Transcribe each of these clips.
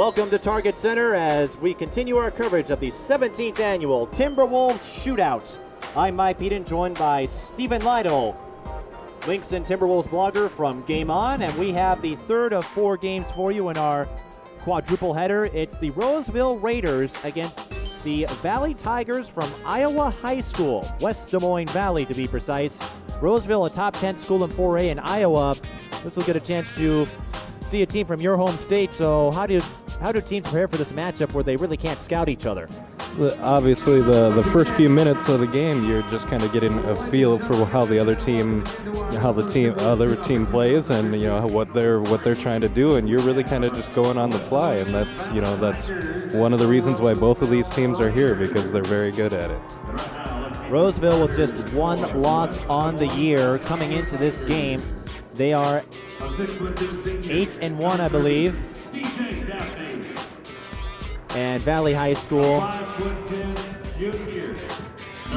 Welcome to Target Center as we continue our coverage of the 17th annual Timberwolves Shootout. I'm Mike Peden, joined by Stephen Litel, Lynx and Timberwolves blogger from Game On, and we have the third of 4 games for you in our quadruple header. It's the Roseville Raiders against the Valley Tigers from Iowa High School, West Des Moines Valley to be precise. Roseville, a top 10 school in 4A, and Iowa. This will get a chance to see a team from your home state. So how do teams prepare for this matchup where they really can't scout each other? Obviously, the first few minutes of the game, you're just kind of getting a feel for how the other team plays, and what they're trying to do, and you're really kind of just going on the fly, and that's one of the reasons why both of these teams are here, because they're very good at it. Roseville with just 1 loss on the year coming into this game. They are 8-1, I believe. And Valley High School,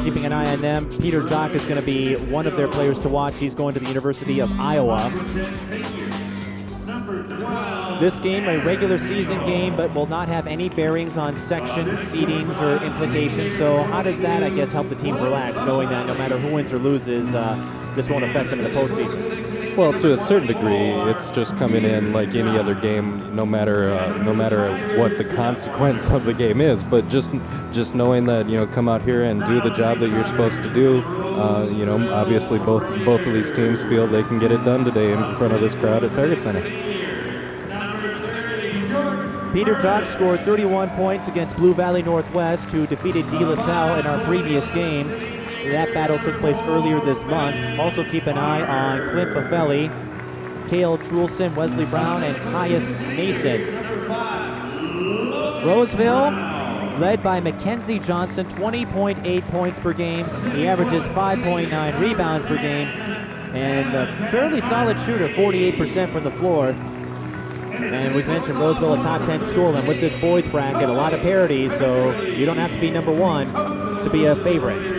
keeping an eye on them. Peter Jock is going to be one of their players to watch. He's going to the University of Iowa. This game, a regular season game, but will not have any bearings on section seedings or implications. So how does that, I guess, help the teams relax, knowing that no matter who wins or loses, this won't affect them in the postseason? Well, to a certain degree, it's just coming in like any other game, no matter what the consequence of the game is. But just knowing that come out here and do the job that you're supposed to do. Obviously both of these teams feel they can get it done today in front of this crowd at Target Center. Peter Jock scored 31 points against Blue Valley Northwest, who defeated De La Salle in our previous game. That battle took place earlier this month. Also keep an eye on Clint Buffelli, Cale Trulson, Wesley Brown, and Tyus Mason. Roseville, led by Mackenzie Johnson, 20.8 points per game. He averages 5.9 rebounds per game, and a fairly solid shooter, 48% from the floor. And we've mentioned Roseville, a top 10 school, and with this boys bracket, a lot of parity, so you don't have to be number 1 to be a favorite.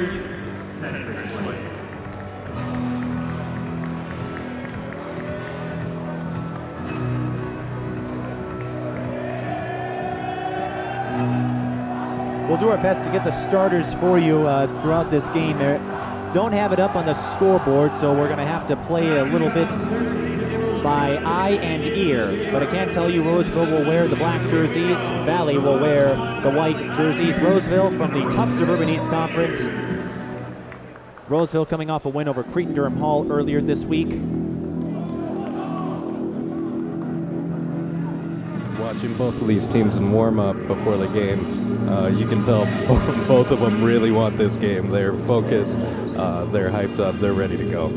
We'll do our best to get the starters for you throughout this game. Don't have it up on the scoreboard, so we're going to have to play a little bit by eye and ear. But I can tell you Roseville will wear the black jerseys. Valley will wear the white jerseys. Roseville from the tough Suburban East Conference. Roseville coming off a win over Cretin-Durham Hall earlier this week. Watching both of these teams in warm-up before the game, you can tell both of them really want this game. They're focused, they're hyped up, they're ready to go.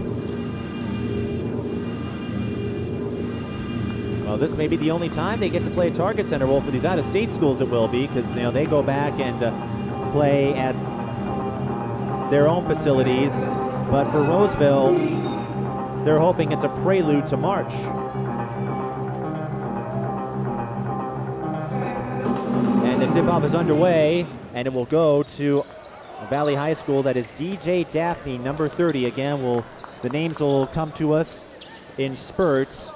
Well, this may be the only time they get to play at Target Center. Well, for these out-of-state schools it will be, because they go back and play at their own facilities. But for Roseville, they're hoping it's a prelude to March. And the tip-off is underway, and it will go to Valley High School. That is DJ Daphne, number 30. Again, the names will come to us in spurts.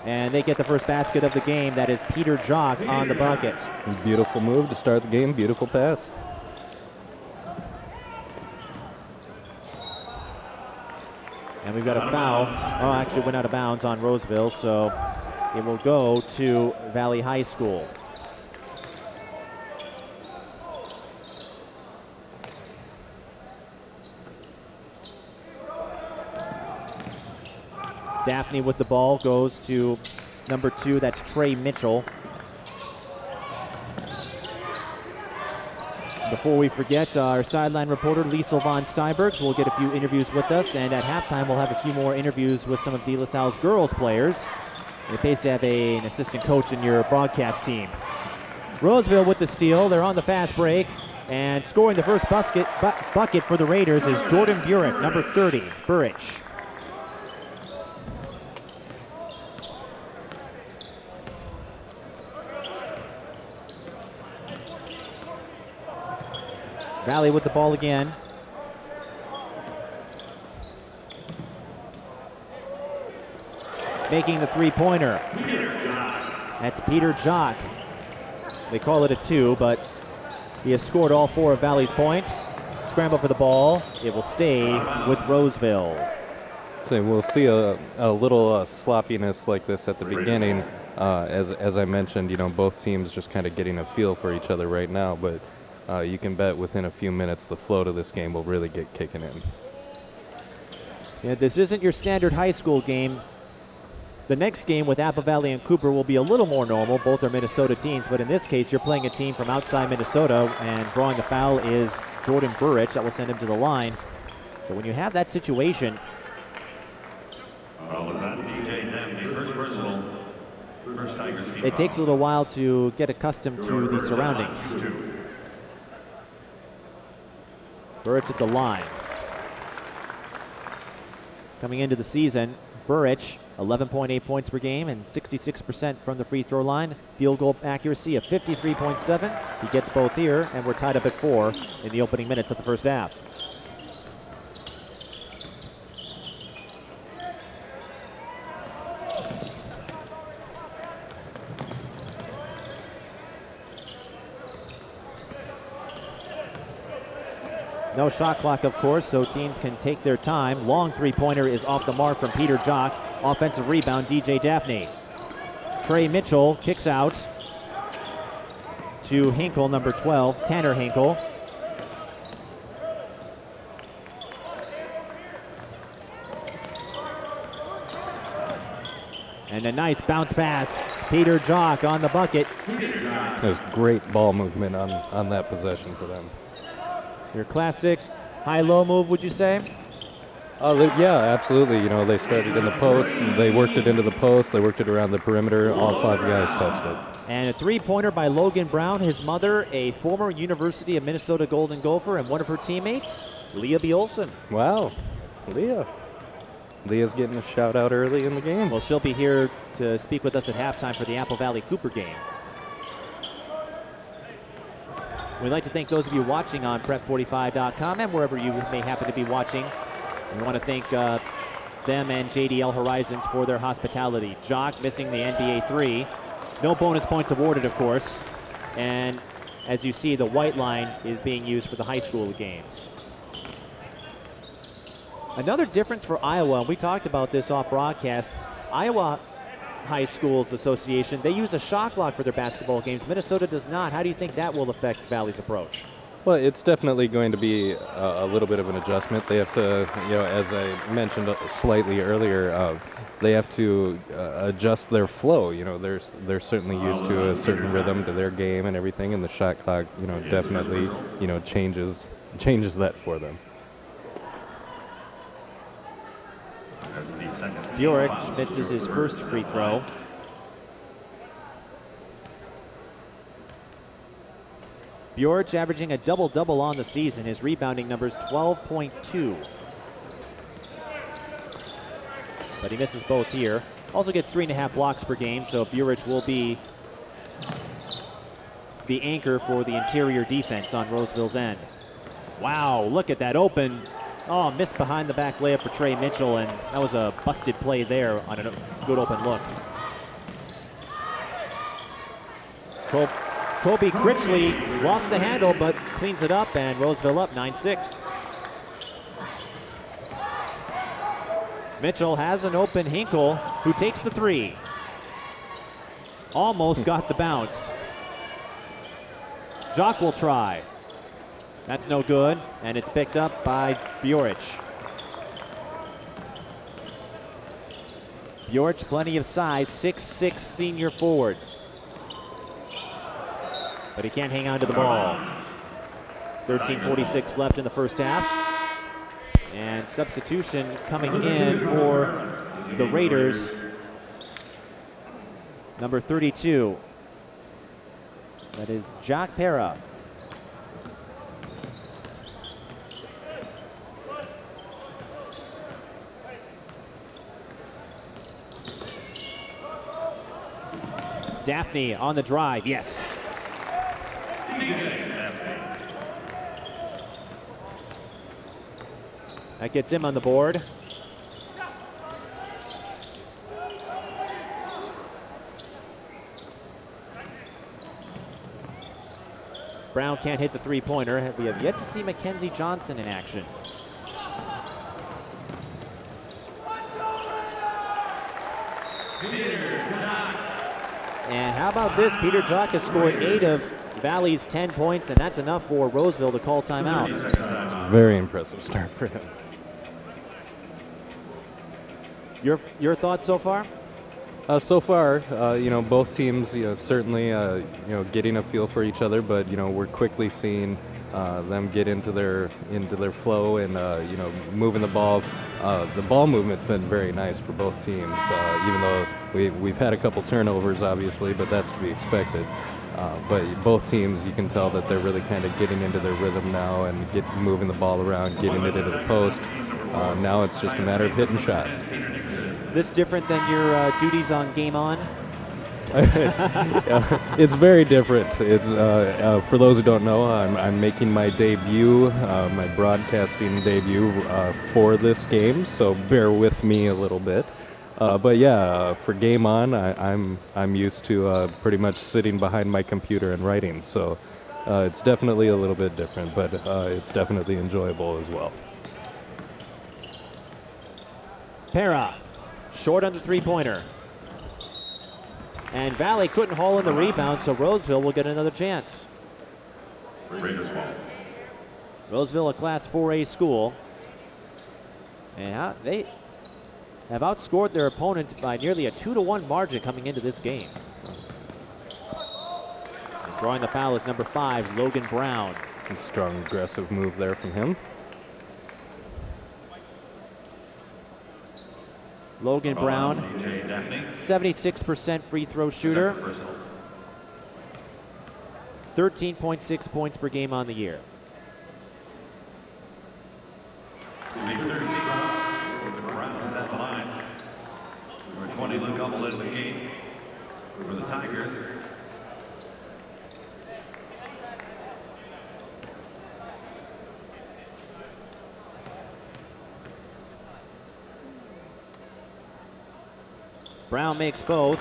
And they get the first basket of the game. That is Peter Jock on the bucket. Beautiful move to start the game. Beautiful pass. And we've got a foul. Oh, actually went out of bounds on Roseville, so it will go to Valley High School. Daphne with the ball goes to number 2, that's Trey Mitchell. Before we forget, our sideline reporter, Litel von Steinbergs, will get a few interviews with us, and at halftime we'll have a few more interviews with some of De La Salle's girls players. It pays to have an assistant coach in your broadcast team. Roseville with the steal. They're on the fast break, and scoring the first bucket for the Raiders is Jordan Burich, number 30, Burich. Valley with the ball again. Making the three-pointer. That's Peter Jock. They call it a 2, but he has scored all 4 of Valley's points. Scramble for the ball. It will stay with Roseville. So we'll see a little sloppiness like this at the beginning. As I mentioned, both teams just kind of getting a feel for each other right now, but you can bet within a few minutes the flow to this game will really get kicking in. Yeah, this isn't your standard high school game. The next game with Apple Valley and Cooper will be a little more normal. Both are Minnesota teams, but in this case, you're playing a team from outside Minnesota, and drawing a foul is Jordan Burrich. That will send him to the line. So when you have that situation, it takes a little while to get accustomed to the surroundings. Burrich at the line. Coming into the season, Burrich, 11.8 points per game and 66% from the free throw line. Field goal accuracy of 53.7. He gets both here, and we're tied up at 4 in the opening minutes of the first half. No shot clock, of course, so teams can take their time. Long three-pointer is off the mark from Peter Jock. Offensive rebound, DJ Daphne. Trey Mitchell kicks out to Hinkle, number 12, Tanner Hinkle. And a nice bounce pass. Peter Jock on the bucket. There's great ball movement on that possession for them. Your classic high-low move, would you say? Yeah, absolutely. They started in the post, and they worked it into the post, they worked it around the perimeter, all 5 guys touched it. And a three-pointer by Logan Brown, his mother, a former University of Minnesota Golden Gopher, and one of her teammates, Leah B. Olson. Wow, Leah. Leah's getting a shout out early in the game. Well, she'll be here to speak with us at halftime for the Apple Valley Cooper game. We'd like to thank those of you watching on prep45.com and wherever you may happen to be watching. We want to thank them and JDL Horizons for their hospitality. Jock missing the NBA 3. No bonus points awarded, of course. And as you see, the white line is being used for the high school games. Another difference for Iowa, and we talked about this off broadcast, Iowa High Schools Association, they use a shot clock for their basketball games. Minnesota does not. How do you think that will affect Valley's approach? Well, it's definitely going to be a little bit of an adjustment. They have to, as I mentioned slightly earlier, they have to adjust their flow. They're certainly used to a certain rhythm to their game and everything, and the shot clock, definitely, changes that for them. Bjork misses his first free throw. Bjork averaging a double-double on the season. His rebounding number's 12.2. But he misses both here. Also gets 3.5 blocks per game, so Bjork will be the anchor for the interior defense on Roseville's end. Wow, look at that open. Oh, missed behind the back layup for Trey Mitchell, and that was a busted play there on a good open look. Kobe Critchley lost the handle, but cleans it up, and Roseville up 9-6. Mitchell has an open Hinkle, who takes the 3. Almost got the bounce. Jock will try. That's no good, and it's picked up by Bjork. Bjork, plenty of size, 6'6" senior forward. But he can't hang on to the ball. 13:46 left in the first half. And substitution coming in for the Raiders. Number 32. That is Jack Pera. Daphne on the drive, yes. That gets him on the board. Brown can't hit the three-pointer. We have yet to see Mackenzie Johnson in action. And how about this? Peter Jock has scored 8 of Valley's 10 points, and that's enough for Roseville to call timeout. Very impressive start for him. Your thoughts so far? So far, both teams, certainly, getting a feel for each other, but we're quickly seeing them get into their flow and moving the ball. The ball movement's been very nice for both teams, even though we've had a couple turnovers, obviously, but that's to be expected. But both teams, you can tell that they're really kind of getting into their rhythm now and moving the ball around, getting it into the post. Now it's just a matter of hitting shots. This different than your duties on Game On? It's very different. It's for those who don't know, I'm making my debut, my broadcasting debut for this game, so bear with me a little bit. But yeah, for Game On, I'm used to pretty much sitting behind my computer and writing, so it's definitely a little bit different, but it's definitely enjoyable as well. Para, short on the three-pointer. And Valley couldn't haul in the rebound, so Roseville will get another chance. Roseville, a Class 4A school. And they have outscored their opponents by nearly a 2-1 margin coming into this game. And drawing the foul is number 5, Logan Brown. A strong, aggressive move there from him. Logan Brown, 76% free throw shooter, 13.6 points per game on the year. Brown is at the line. Number 20, Luke Hummel in the game for the Tigers. Brown makes both.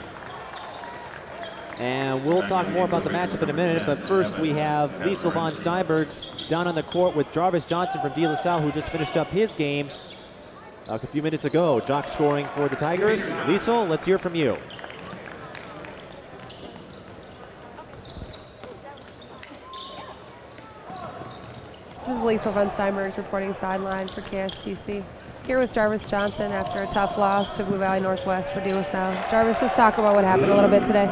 And we'll talk more about the matchup in a minute, but first we have Liesel von Steinbergs down on the court with Jarvis Johnson from De La Salle, who just finished up his game a few minutes ago. Jock scoring for the Tigers. Liesel, let's hear from you. This is Liesel von Steinbergs reporting Sideline for KSTC. Here with Jarvis Johnson after a tough loss to Blue Valley Northwest for De La Salle. Jarvis, just talk about what happened a little bit today.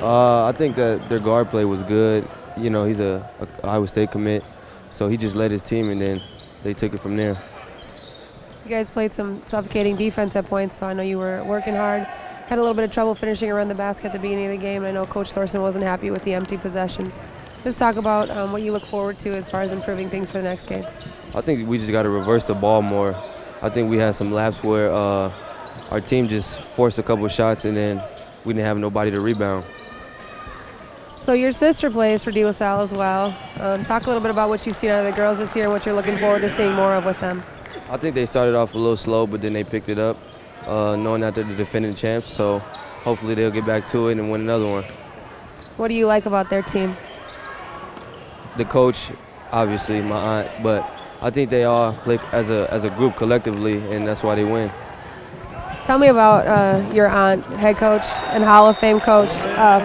I think that their guard play was good. He's a Iowa State commit, so he just led his team, and then they took it from there. You guys played some suffocating defense at points, so I know you were working hard. Had a little bit of trouble finishing around the basket at the beginning of the game. I know Coach Thorson wasn't happy with the empty possessions. Just talk about what you look forward to as far as improving things for the next game. I think we just got to reverse the ball more. I think we had some laps where our team just forced a couple of shots, and then we didn't have nobody to rebound. So your sister plays for De La Salle as well. Talk a little bit about what you've seen out of the girls this year and what you're looking forward to seeing more of with them. I think they started off a little slow, but then they picked it up, knowing that they're the defending champs. So hopefully they'll get back to it and win another one. What do you like about their team? The coach, obviously, my aunt, but I think they all play as a group collectively, and that's why they win. Tell me about your aunt, head coach and Hall of Fame coach,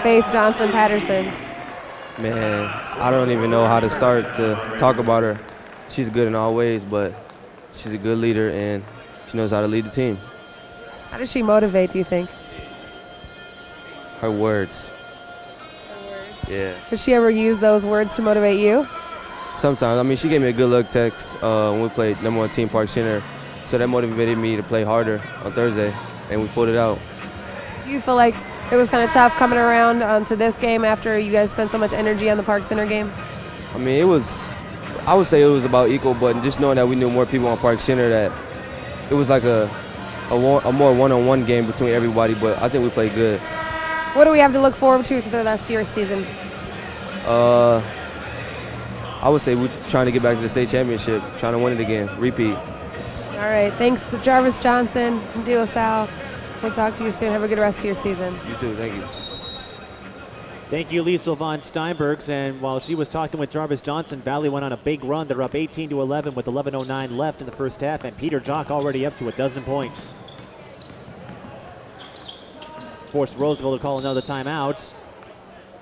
Faith Johnson Patterson. Man, I don't even know how to start to talk about her. She's good in all ways, but she's a good leader, and she knows how to lead the team. How does she motivate, do you think? Her words. Yeah. Does she ever use those words to motivate you? Sometimes. I mean, she gave me a good luck text when we played #1 Team Park Center, so that motivated me to play harder on Thursday, and we pulled it out. Do you feel like it was kind of tough coming around to this game after you guys spent so much energy on the Park Center game? I mean, I would say it was about equal, but just knowing that we knew more people on Park Center, that it was like a more one-on-one game between everybody, but I think we played good. What do we have to look forward to for the rest of your season? I would say we're trying to get back to the state championship, trying to win it again, repeat. All right, thanks to Jarvis Johnson from De La Salle. We'll talk to you soon. Have a good rest of your season. You too, thank you. Thank you, Liesl von Steinbergs. And while she was talking with Jarvis Johnson, Valley went on a big run. They're up 18-11 with 11:09 left in the first half, and Peter Jock already up to a dozen points. Forced Roseville to call another timeout,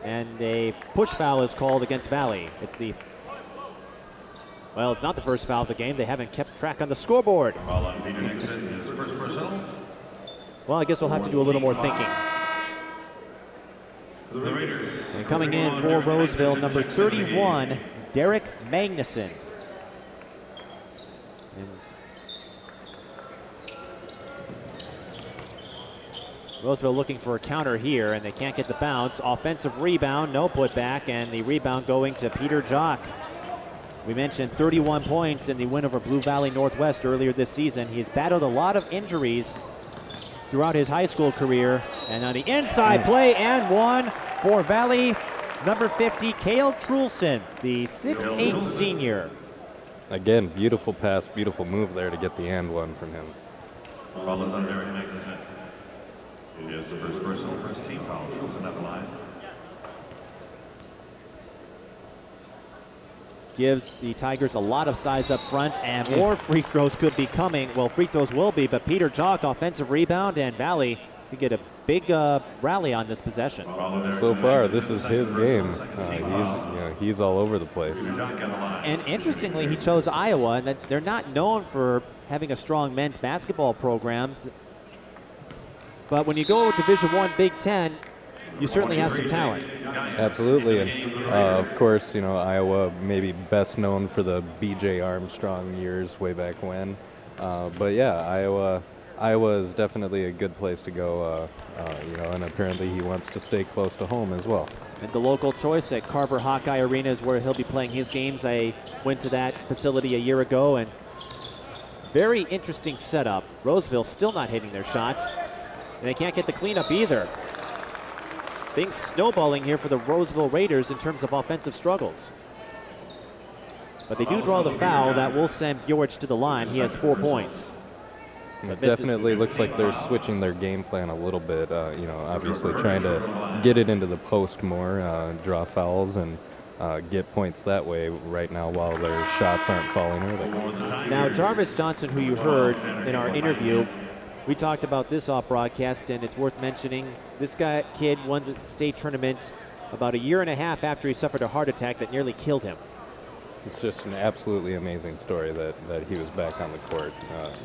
and a push foul is called against Valley. Well, it's not the first foul of the game. They haven't kept track on the scoreboard. Foul on Peter Nixon, his first personal. Well, I guess we'll have to do a little more thinking. The Raiders. And coming in for Roseville, number 31, Derek Magnuson. And Roseville looking for a counter here, and they can't get the bounce. Offensive rebound, no putback, and the rebound going to Peter Jock. We mentioned 31 points in the win over Blue Valley Northwest earlier this season. He's battled a lot of injuries throughout his high school career. And on the inside play and one for Valley, number 50, Cale Trulson, the 6'8 senior. Again, beautiful pass, beautiful move there to get the and one from him. Foul is on Derek Magnuson. It is the first personal, first team foul. Trulson at the line. Gives the Tigers a lot of size up front, and more free throws could be coming. Well, free throws will be, but Peter Jock, offensive rebound, and Valley could get a big rally on this possession. So far, this is his game. He's all over the place. And interestingly, he chose Iowa, and that they're not known for having a strong men's basketball program. But when you go Division I, Big Ten, you certainly have some talent. Absolutely, and of course, Iowa maybe best known for the B.J. Armstrong years way back when. But yeah, Iowa is definitely a good place to go, and apparently he wants to stay close to home as well. And the local choice at Carver Hawkeye Arena is where he'll be playing his games. I went to that facility a year ago, and very interesting setup. Roseville still not hitting their shots, and they can't get the cleanup either. Things snowballing here for the Roseville Raiders in terms of offensive struggles. But they do draw the foul that will send Bjorich to the line. He has 4 points. It definitely looks like they're switching their game plan a little bit, obviously trying to get it into the post more, draw fouls, and get points that way right now while their shots aren't falling early. Now, Jarvis Johnson, who you heard in our interview, we talked about this off broadcast, and it's worth mentioning. This kid won a state tournament about a year and a half after he suffered a heart attack that nearly killed him. It's just an absolutely amazing story that he was back on the court,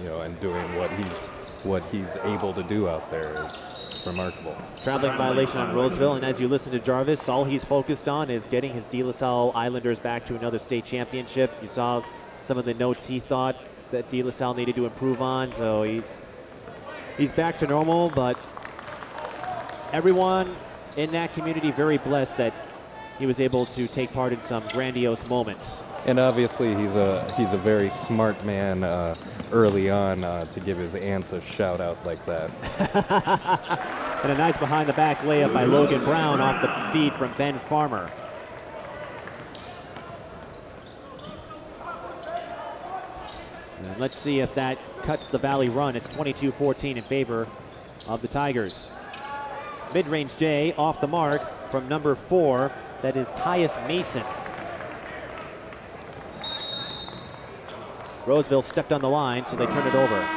and doing what he's able to do out there. It's remarkable. Traveling violation on Roseville, and as you listen to Jarvis, all he's focused on is getting his De La Salle Islanders back to another state championship. You saw some of the notes he thought that De La Salle needed to improve on, so he's back to normal, but everyone in that community very blessed that he was able to take part in some grandiose moments. And obviously he's a very smart man early on to give his aunt a shout out like that. And a nice behind the back layup by Logan Brown off the feed from Ben Farmer. And let's see if that cuts the Valley run. It's 22-14 in favor of the Tigers. Mid-range J off the mark from number 4. That is Tyus Mason. Roseville stepped on the line, so they turn it over.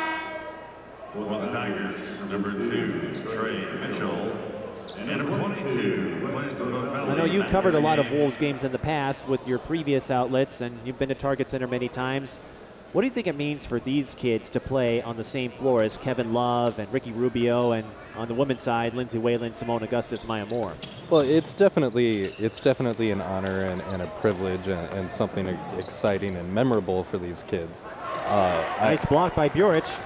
For the Tigers, number 2, Trey Mitchell. And number 22, I know you covered a lot of Wolves games in the past with your previous outlets, and you've been to Target Center many times. What do you think it means for these kids to play on the same floor as Kevin Love and Ricky Rubio, and on the women's side, Lindsay Whalen, Simone Augustus, Maya Moore? Well, it's definitely an honor and a privilege and something exciting and memorable for these kids. Nice block by Bjorich.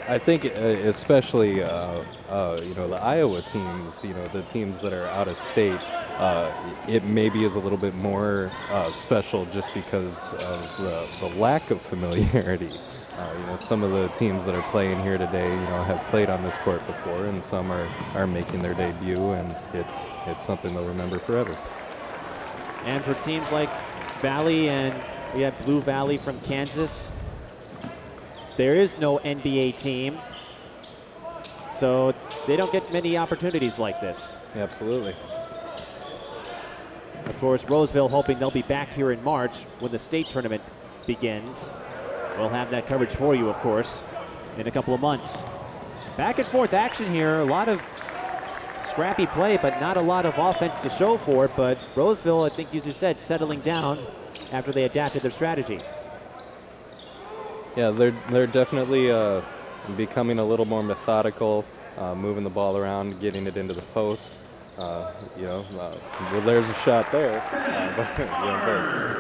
I think especially the Iowa teams, the teams that are out of state, it maybe is a little bit more special just because of the lack of familiarity. Some of the teams that are playing here today, have played on this court before, and some are making their debut, and it's something they'll remember forever. And for teams like Valley, and we have Blue Valley from Kansas, there is no NBA team, so they don't get many opportunities like this. Absolutely. Of course, Roseville hoping they'll be back here in March when the state tournament begins. We'll have that coverage for you, of course, in a couple of months. Back and forth action here. A lot of scrappy play, but not a lot of offense to show for it. But Roseville, I think, as you said, settling down after they adapted their strategy. Yeah, they're definitely becoming a little more methodical, moving the ball around, getting it into the post. Well, there's a shot there.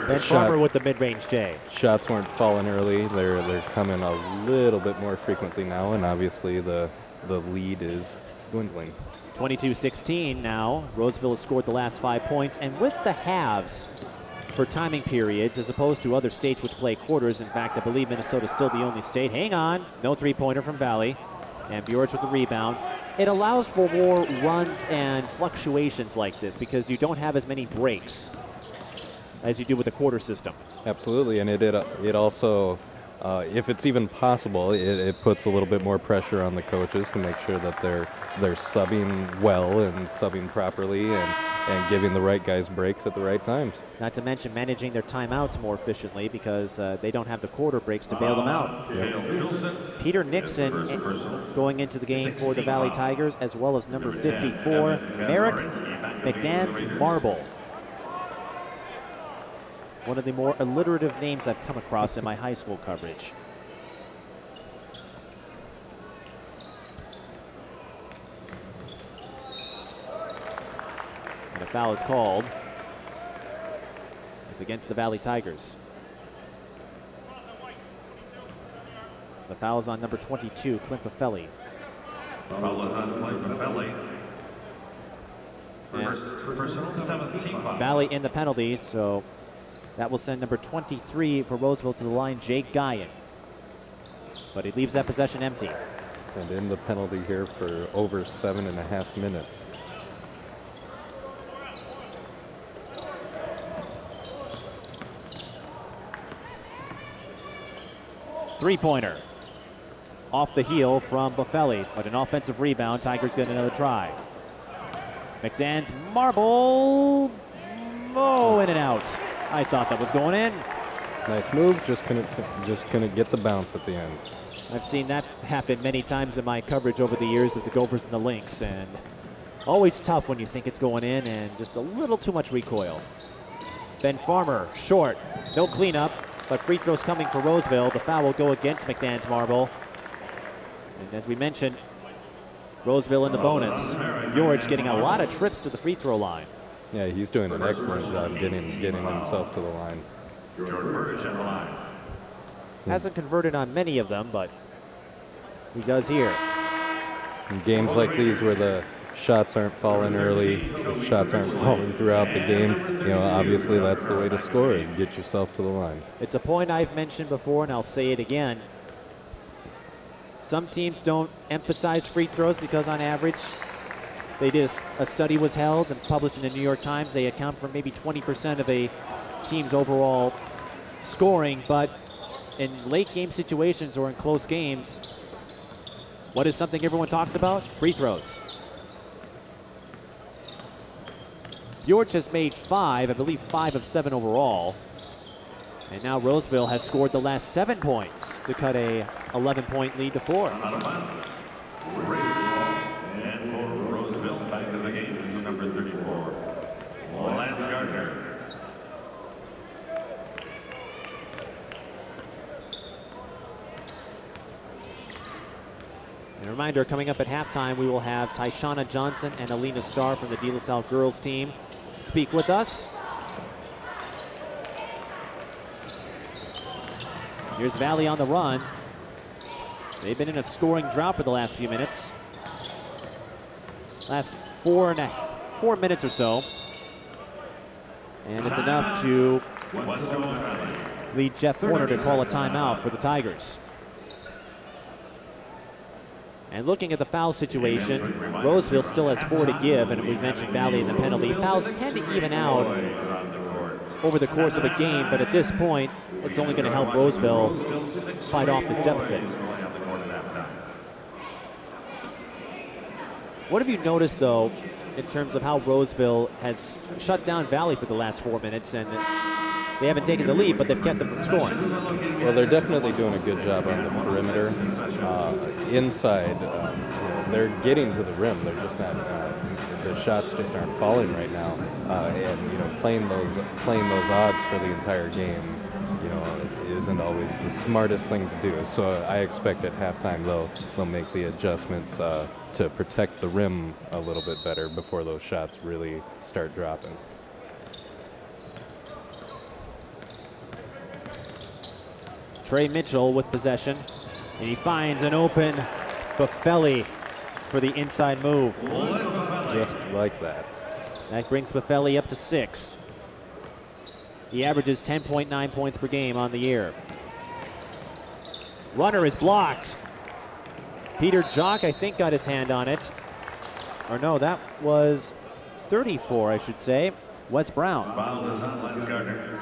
Ben Farmer with the mid-range J. Shots weren't falling early. They're coming a little bit more frequently now, and obviously the lead is dwindling. 22-16 now. Roseville has scored the last 5 points, and with the halves for timing periods, as opposed to other states which play quarters. In fact, I believe Minnesota's still the only state. Hang on, no three-pointer from Valley, and Bjorch with the rebound. It allows for more runs and fluctuations like this because you don't have as many breaks as you do with the quarter system. Absolutely, and it also, if it's even possible, it puts a little bit more pressure on the coaches to make sure that they're subbing well and subbing properly and giving the right guys breaks at the right times. Not to mention managing their timeouts more efficiently because they don't have the quarter breaks to bail them out. Yep. Peter Nixon going into the game for the Valley Tigers, as well as number 54, Merrick McDann's Marble. One of the more alliterative names I've come across in my high school coverage. And a foul is called. It's against the Valley Tigers. The foul is on number 22, Clint Buffelli. Foul is on Clint Buffelli. Personal 17 foul. Valley in the penalties, so that will send number 23 for Roseville to the line, Jake Guyan. But he leaves that possession empty. And in the penalty here for over 7.5 minutes. Three-pointer. Off the heel from Buffelli, but an offensive rebound. Tigers get another try. McDann's Marble. Oh, in and out. I thought that was going in. Nice move, just couldn't get the bounce at the end. I've seen that happen many times in my coverage over the years of the Gophers and the Lynx, and always tough when you think it's going in and just a little too much recoil. Ben Farmer, short, no cleanup, but free throws coming for Roseville. The foul will go against McDann's Marble. And as we mentioned, Roseville in the bonus. George getting a lot of trips to the free throw line. Yeah, he's doing an excellent job getting himself to the line. Hasn't converted on many of them, but he does here. In games like these where the shots aren't falling early, the shots aren't falling throughout the game, obviously that's the way to score, is get yourself to the line. It's a point I've mentioned before, and I'll say it again. Some teams don't emphasize free throws because on average, a study was held and published in the New York Times. They account for maybe 20% of a team's overall scoring, but in late game situations or in close games, what is something everyone talks about? Free throws. Bjorch has made 5, I believe 5 of 7 overall. And now Roseville has scored the last 7 points to cut a 11-point lead to 4. And for Roseville, back in the game is number 34, Lance Gardner. And a reminder, coming up at halftime, we will have Tyshana Johnson and Alina Starr from the De La Salle girls team speak with us. Here's Valley on the run. They've been in a scoring drought for the last few minutes. Last 4 minutes or so. And it's enough to lead Jeff Horner to call a timeout for the Tigers. And looking at the foul situation, Roseville still has 4 to give, and we've mentioned Valley in the penalty. Fouls tend to even out over the course of a game, but at this point, it's only going to help Roseville fight off this deficit. What have you noticed, though, in terms of how Roseville has shut down Valley for the last 4 minutes, and they haven't taken the lead, but they've kept them from scoring. Well, they're definitely doing a good job on the perimeter. Inside, they're getting to the rim. They're just not. The shots just aren't falling right now, and playing those odds for the entire game, isn't always the smartest thing to do. So I expect at halftime they'll make the adjustments to protect the rim a little bit better before those shots really start dropping. Trey Mitchell with possession, and he finds an open Buffelli for the inside move. Just like that. That brings Buffelli up to 6. He averages 10.9 points per game on the year. Runner is blocked. Peter Jock, I think, got his hand on it. Or no, that was 34, I should say. Wes Brown. Foul is on Lance Gardner.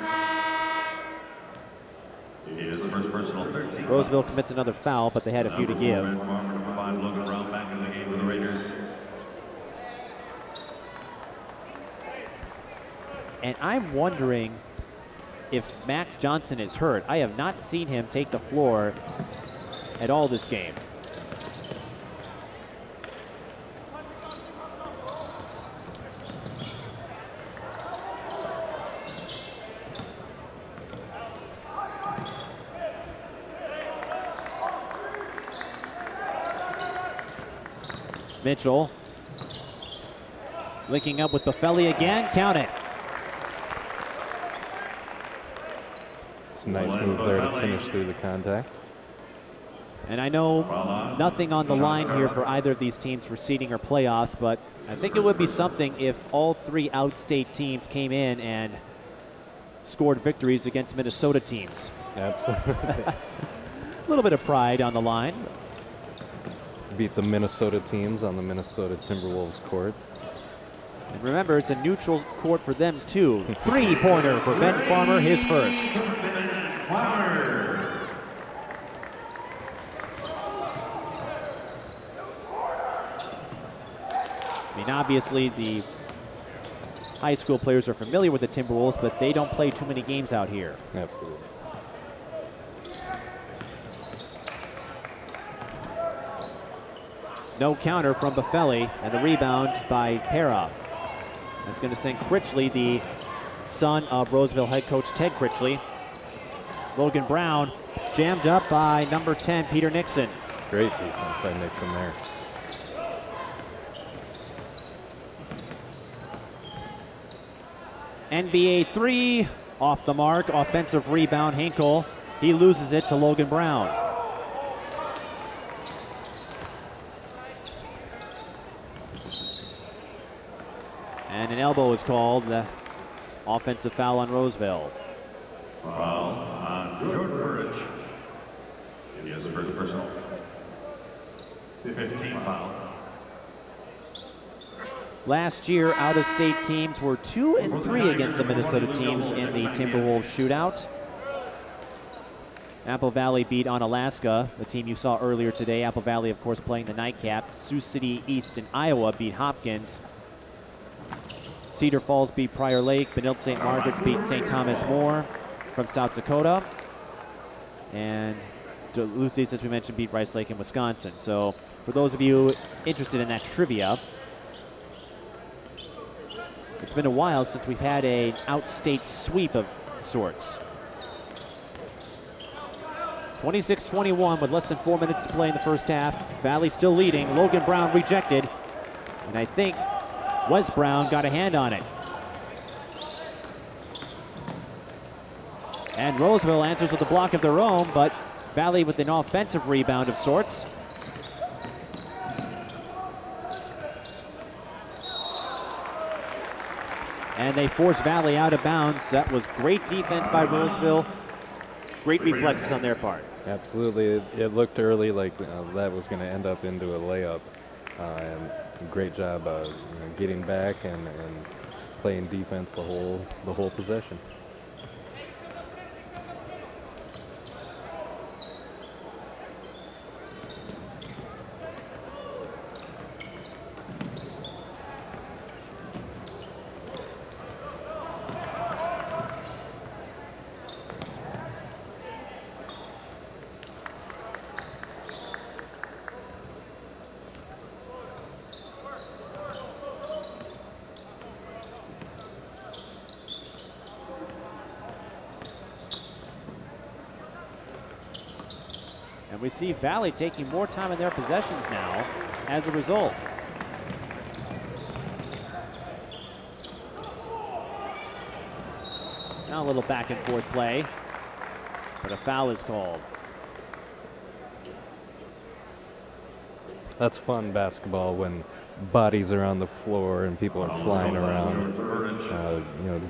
His first personal 13. Roseville commits another foul, but they had a few to give. Number 5, Logan Brown back in the game with the Raiders. And I'm wondering if Max Johnson is hurt. I have not seen him take the floor at all this game. Mitchell linking up with Buffelli again. Count it. It's a nice move there to finish through the contact. And I know nothing on the line here for either of these teams for seeding or playoffs, but I think it would be something if all 3 outstate teams came in and scored victories against Minnesota teams. Absolutely. A little bit of pride on the line. Beat the Minnesota teams on the Minnesota Timberwolves court. And remember, it's a neutral court for them too. 3-pointer for Ben Farmer, his first. I mean, obviously the high school players are familiar with the Timberwolves, but they don't play too many games out here. Absolutely. No counter from Buffelli, and the rebound by Pera. That's going to send Critchley, the son of Roseville head coach Ted Critchley. Logan Brown jammed up by number 10, Peter Nixon. Great defense by Nixon there. NBA 3, off the mark, offensive rebound, Hinkle. He loses it to Logan Brown. And an elbow is called, the offensive foul on Roseville. Foul on Jordan Burridge. He has the first personal. 15 foul. Last year, out-of-state teams were 2 and 3 against the Minnesota teams in the Timberwolves shootout. Apple Valley beat Onalaska, the team you saw earlier today. Apple Valley, of course, playing the nightcap. Sioux City East in Iowa beat Hopkins. Cedar Falls beat Prior Lake. Benilde St. Margaret's beat St. Thomas More from South Dakota. And Duluth East, as we mentioned, beat Rice Lake in Wisconsin. So for those of you interested in that trivia, it's been a while since we've had an outstate sweep of sorts. 26-21 with less than 4 minutes to play in the first half. Valley still leading. Logan Brown rejected. And I think Wes Brown got a hand on it. And Roseville answers with a block of their own, but Valley with an offensive rebound of sorts. And they force Valley out of bounds. That was great defense by Roseville. Great reflexes on their part. Absolutely. It looked early like that was going to end up into a layup. And great job getting back and playing defense the whole possession. And we see Valley taking more time in their possessions now as a result. Now a little back and forth play, but a foul is called. That's fun basketball when bodies are on the floor and people are flying around.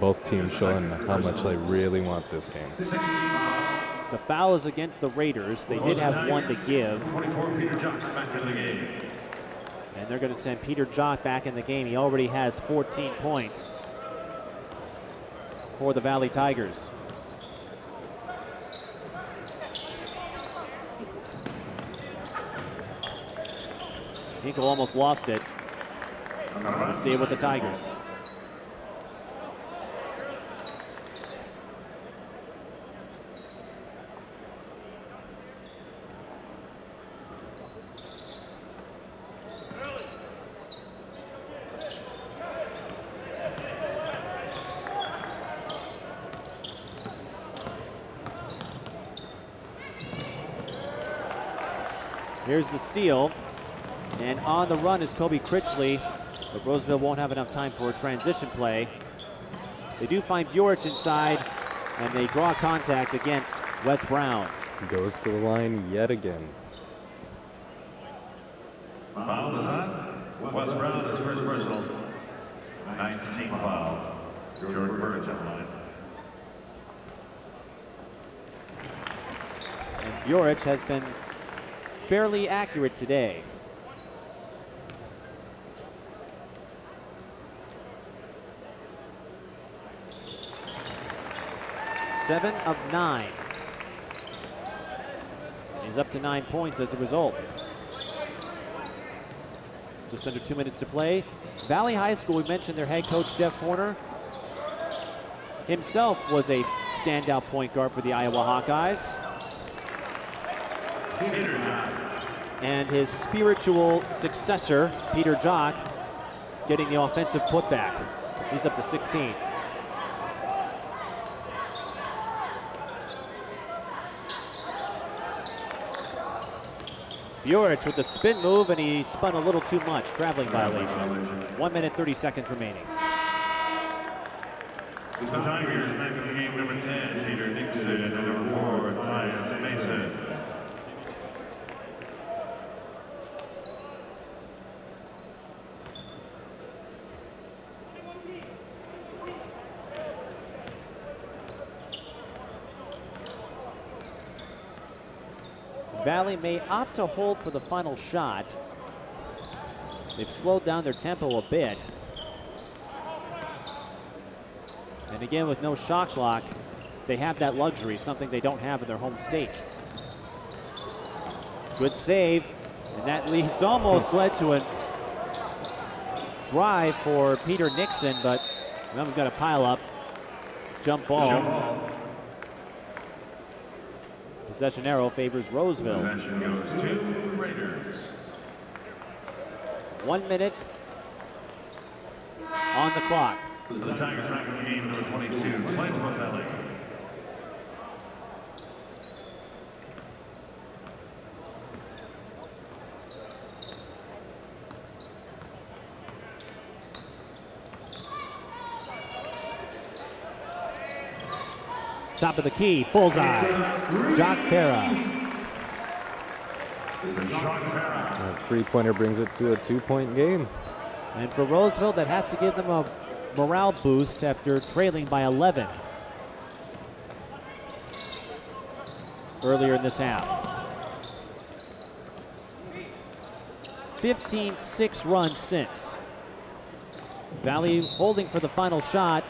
Both teams showing how much they really want this game. The foul is against the Raiders. They did have one to give. 24, Peter Jock back in the game. And they're going to send Peter Jock back in the game. He already has 14 points for the Valley Tigers. Hinkle almost lost it. He'll stay with the Tigers. Here's the steal. And on the run is Kobe Critchley, but Roseville won't have enough time for a transition play. They do find Bjorich inside, and they draw contact against Wes Brown. Goes to the line yet again. Foul is on. Wes Brown is first personal. 19 foul. George Burridge on the line. And Bjorich has been fairly accurate today. Seven of 9. And he's up to 9 points as a result. Just under 2 minutes to play. Valley High School, we mentioned their head coach, Jeff Horner. Himself was a standout point guard for the Iowa Hawkeyes. And his spiritual successor, Peter Jock, getting the offensive putback. He's up to 16. Bjorich with the spin move, and he spun a little too much. Traveling violation. 1 minute, 30 seconds remaining. The Tigers back in the game, number 10, Peter Nixon, and number 4, Tyus Mason. Valley may opt to hold for the final shot. They've slowed down their tempo a bit. And again, with no shot clock, they have that luxury, something they don't have in their home state. Good save, and that leads almost led to a drive for Peter Nixon, but now we've got a pile up. Jump ball. Possession arrow favors Roseville. Possession goes to Raiders. 1 minute on the clock. The Tigers back in the game, number 22, Clint Valley. Top of the key, bullseye. Jock Para. That three-pointer brings it to a 2-point game. And for Roseville, that has to give them a morale boost after trailing by 11 earlier in this half. 15-6 run since. Valley holding for the final shot.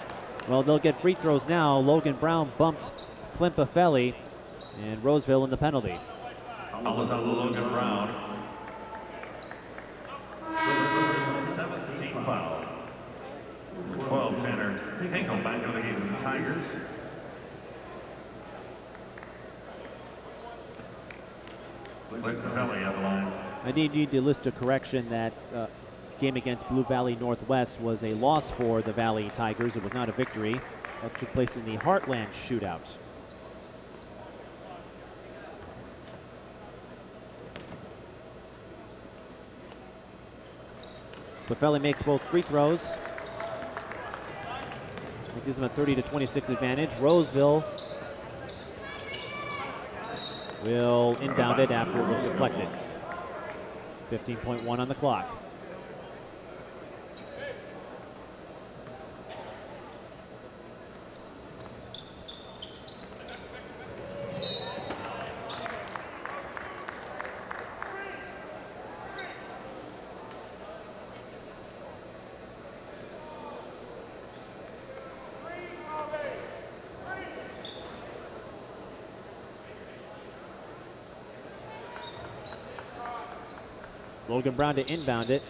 Well, they'll get free throws now. Logan Brown bumped Clint Buffelli, and Roseville in the penalty. Foul is on Logan Brown. 17 foul. Number 12, Tanner Hinkle back in the game with the Tigers. Clint Buffelli on the line. I need to list a correction. That game against Blue Valley Northwest was a loss for the Valley Tigers. It was not a victory. That took place in the Heartland Shootout. Buffelli makes both free throws. That gives them a 30-26 advantage. Roseville will inbound it after it was deflected. 15.1 on the clock. Logan Brown to inbound it.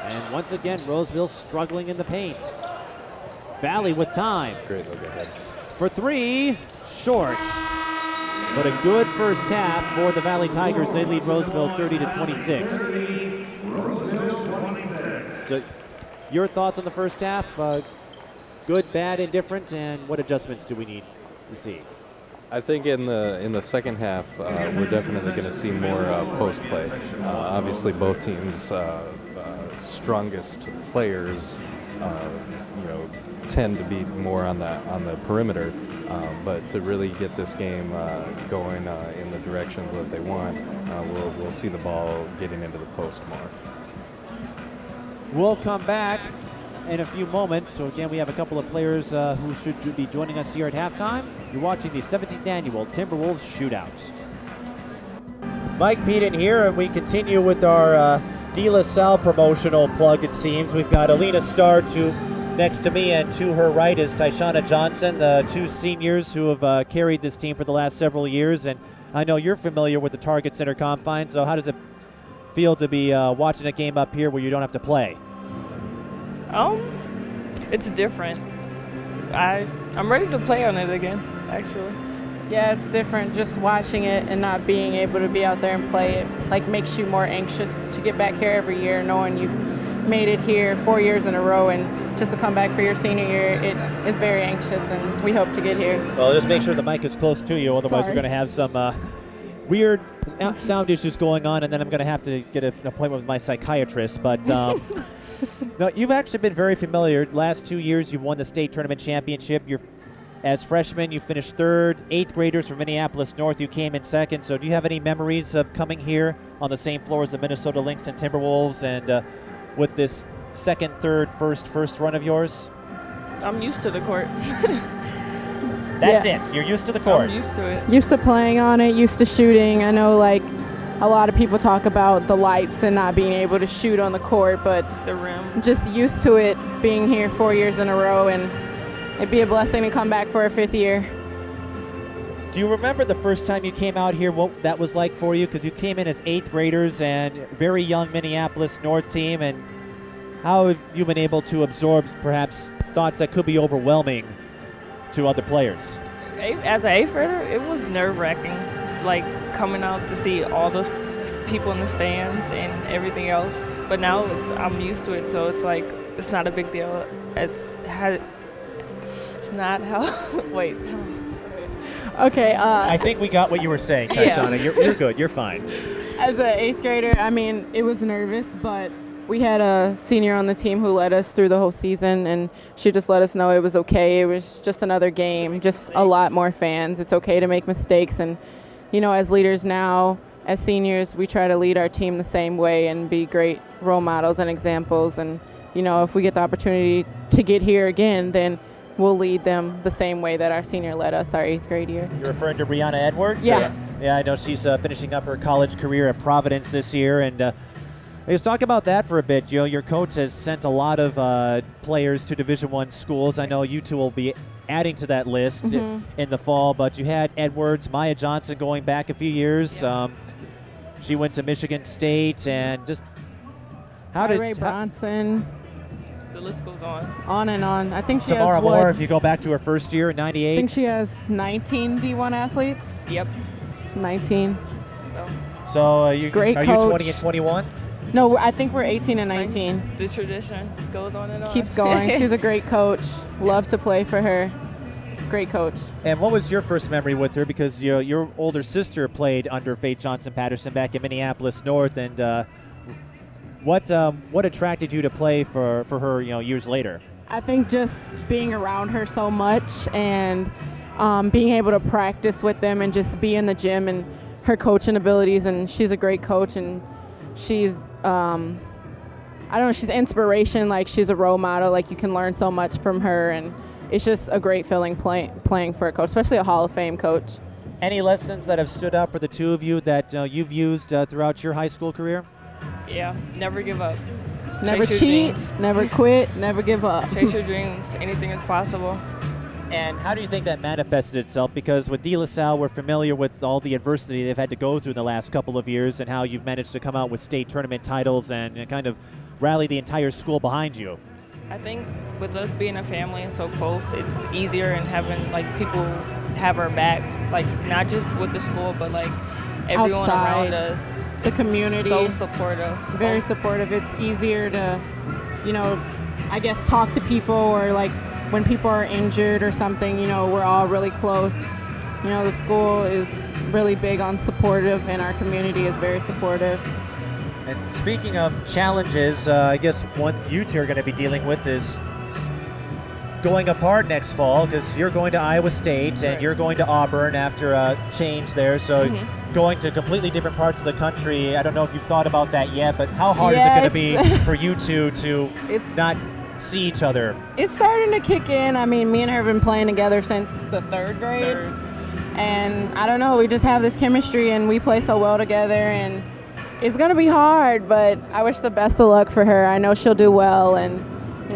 And once again, Roseville struggling in the paint. Valley with time. Great look ahead. For three, short. But a good first half for the Valley Tigers. They lead Roseville 30-26. So your thoughts on the first half? Good, bad, indifferent, and what adjustments do we need to see? I think in the second half, we're definitely going to see more post play. Obviously, both teams' strongest players, tend to be more on the perimeter. But to really get this game going in the directions that they want, we'll see the ball getting into the post more. We'll come back in a few moments. So again, we have a couple of players who should be joining us here at halftime. You're watching the 17th annual Timberwolves Shootout. Mike Peden here, and we continue with our De La Salle promotional plug, it seems. We've got Alina Starr next to me, and to her right is Tyshana Johnson, the two seniors who have carried this team for the last several years. And I know you're familiar with the Target Center confines, so how does it feel to be watching a game up here where you don't have to play? It's different. I'm ready to play on it again, actually. Yeah, it's different. Just watching it and not being able to be out there and play it, makes you more anxious to get back here every year, knowing you've made it here 4 years in a row, and just to come back for your senior year, it is very anxious, and we hope to get here. Well, just make sure the mic is close to you, otherwise Sorry. we're going to have some weird sound issues going on, and then I'm going to have to get an appointment with my psychiatrist. But no, you've actually been very familiar. Last 2 years, you've won the state tournament championship. As freshmen, you finished third. Eighth graders from Minneapolis North, you came in second. So do you have any memories of coming here on the same floor as the Minnesota Lynx and Timberwolves, and with this second, third, first run of yours? I'm used to the court. That's it. You're used to the court. I'm used to it. Used to playing on it, used to shooting. I know, a lot of people talk about the lights and not being able to shoot on the court, but The rim. just used to it being here 4 years in a row, and it'd be a blessing to come back for a fifth year. Do you remember the first time you came out here, what that was like for you? Because you came in as eighth graders and very young Minneapolis North team, and how have you been able to absorb perhaps thoughts that could be overwhelming to other players? As an eighth grader, it was nerve-wracking, coming out to see all those people in the stands and everything else. But now I'm used to it, so it's not a big deal. It's not how. Wait. Okay. I think we got what you were saying, Tyshana. Yeah. You're good. You're fine. As an eighth grader, it was nervous, but we had a senior on the team who led us through the whole season, and she just let us know it was okay. It was just another game, just a lot more fans. It's okay to make mistakes, and as leaders now, as seniors, we try to lead our team the same way and be great role models and examples. And if we get the opportunity to get here again, then we'll lead them the same way that our senior led us our eighth grade year. You're referring to Brianna Edwards? Yes. Yeah, I know she's finishing up her college career at Providence this year, and let's talk about that for a bit. Your coach has sent a lot of players to Division I schools. I know you two will be adding to that list in the fall, but you had Edwards, Maya Johnson going back a few years. Yeah. She went to Michigan State, and just Ray Bronson. The list goes on. On and on. I think she Tamara has Moore, if you go back to her first year in I '98. think she has 19 D1 athletes. Yep. 19. So are you Great 20 coach. and 21? No, I think we're 18 and 19. The tradition goes on and on. Keeps going. She's a great coach. Love to play for her. great coach. And what was your first memory with her? Because your older sister played under Faith Johnson-Patterson back in Minneapolis North, and what attracted you to play for her, years later? I think just being around her so much and being able to practice with them and just be in the gym and her coaching abilities. And she's a great coach, and she's she's inspiration. Like, she's a role model. Like, you can learn so much from her, and it's just a great feeling playing for a coach, especially a Hall of Fame coach. Any lessons that have stood out for the two of you that you've used throughout your high school career? Yeah, never give up. Never Chase your cheat, dreams. never quit, never give up. Chase your dreams. Anything is possible. And how do you think that manifested itself? Because with De La Salle, we're familiar with all the adversity they've had to go through in the last couple of years, and how you've managed to come out with state tournament titles and kind of rally the entire school behind you. I think with us being a family and so close, it's easier and having people have our back, like not just with the school, but like everyone Outside, around us. the community. So supportive. Very supportive. It's easier to, I guess talk to people, or like when people are injured or something, we're all really close. The school is really big on supportive, and our community is very supportive. And speaking of challenges, I guess one you two are going to be dealing with is going apart next fall, because you're going to Iowa State and you're going to Auburn after a change there. So going to completely different parts of the country. I don't know if you've thought about that yet, but how hard is it going to be for you two to not see each other? It's starting to kick in. I mean, me and her have been playing together since the third grade. And I don't know, we just have this chemistry and we play so well together, and it's going to be hard, but I wish the best of luck for her. I know she'll do well, and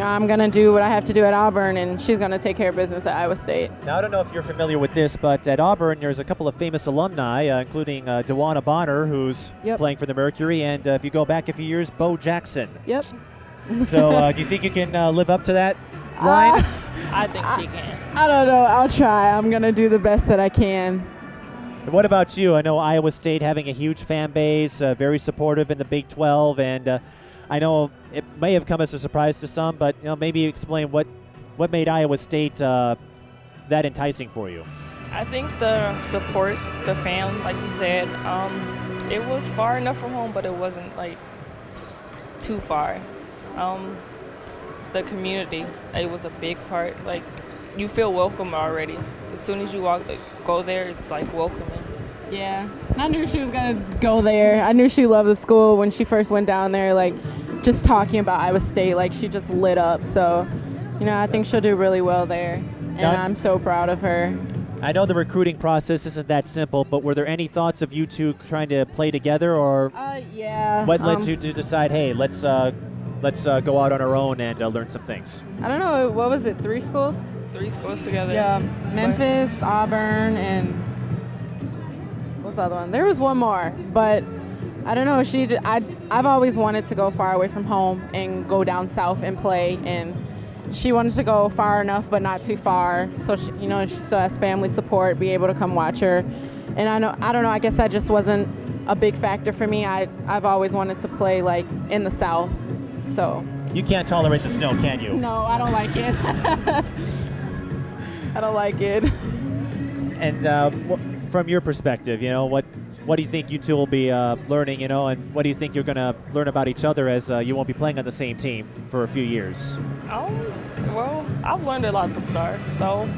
I'm going to do what I have to do at Auburn, and she's going to take care of business at Iowa State. Now, I don't know if you're familiar with this, but at Auburn, there's a couple of famous alumni, including DeWanna Bonner, who's playing for the Mercury, and if you go back a few years, Bo Jackson. Yep. So do you think you can live up to that line? I think she can. I don't know. I'll try. I'm going to do the best that I can. What about you? I know Iowa State having a huge fan base, very supportive in the Big 12, and I know it may have come as a surprise to some, but maybe explain what made Iowa State that enticing for you. I think the support, the fan, like you said, it was far enough from home, but it wasn't too far. The community, it was a big part. Like, you feel welcome already. As soon as you go there, it's welcoming. Yeah, I knew she was going to go there. I knew she loved the school when she first went down there, just talking about Iowa State, she just lit up. So, I think she'll do really well there, and I'm so proud of her. I know the recruiting process isn't that simple, but were there any thoughts of you two trying to play together, or yeah. What led you to decide, hey, let's go out on our own and learn some things? I don't know, what was it, 3 schools? 3 schools together. Yeah, Memphis, Auburn, and what's the other one? There was one more, but I don't know. I've always wanted to go far away from home and go down south and play, and she wanted to go far enough but not too far, so she still has family support, be able to come watch her. And I don't know, I guess that just wasn't a big factor for me. I've always wanted to play in the south, so. You can't tolerate the snow, can you? No, I don't like it. I don't like it. And from your perspective, what do you think you two will be learning, and what do you think you're going to learn about each other as you won't be playing on the same team for a few years? Well, I've learned a lot from Star, so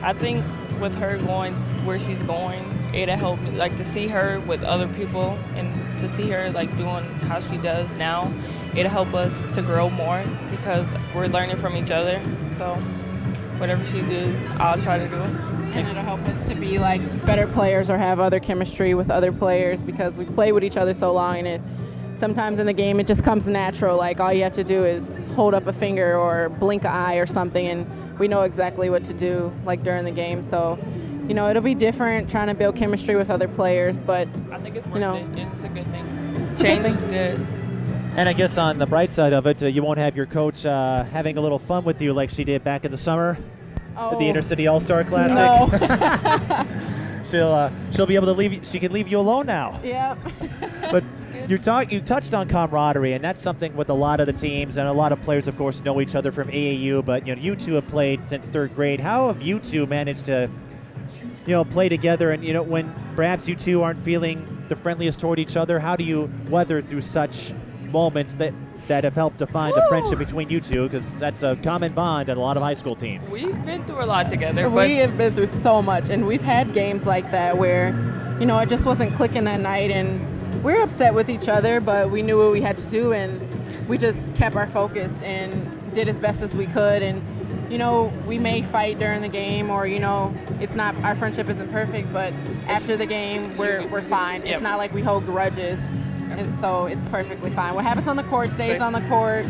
I think with her going where she's going, it'll help me, to see her with other people and to see her doing how she does now. It'll help us to grow more because we're learning from each other. So whatever she do, I'll try to do. And it'll help us to be better players or have other chemistry with other players, because we play with each other so long, and sometimes in the game it just comes natural. All you have to do is hold up a finger or blink an eye or something, and we know exactly what to do during the game. So it'll be different trying to build chemistry with other players, but I think it's worth it, and it's a good thing. Change is good. And I guess on the bright side of it, you won't have your coach having a little fun with you like she did back in the summer at the Intercity All-Star Classic. No. She'll be able to leave. She can leave you alone now. Yep. But You touched on camaraderie, and that's something with a lot of the teams, and a lot of players, of course, know each other from AAU. But you two have played since 3rd grade. How have you two managed to, play together? And when perhaps you two aren't feeling the friendliest toward each other, how do you weather through such moments that have helped define the friendship between you two? Because that's a common bond in a lot of high school teams. We've been through a lot together. We have been through so much, and we've had games like that where, it just wasn't clicking that night, and we were upset with each other, but we knew what we had to do, and we just kept our focus and did as best as we could. And we may fight during the game, or it's not, our friendship isn't perfect, but after the game we're fine. It's not like we hold grudges, and so it's perfectly fine. What happens on the court stays on the court.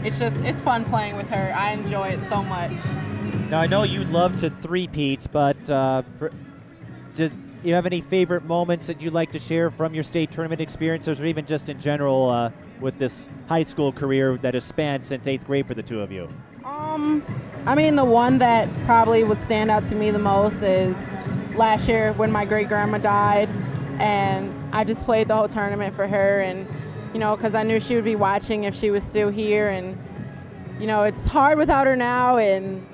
It's fun playing with her. I enjoy it so much. Now I know you'd love to three-peat, but just you have any favorite moments that you'd like to share from your state tournament experiences, or even just in general with this high school career that has spanned since 8th grade for the two of you? The one that probably would stand out to me the most is last year when my great-grandma died, and I just played the whole tournament for her, and because I knew she would be watching if she was still here, and it's hard without her now, and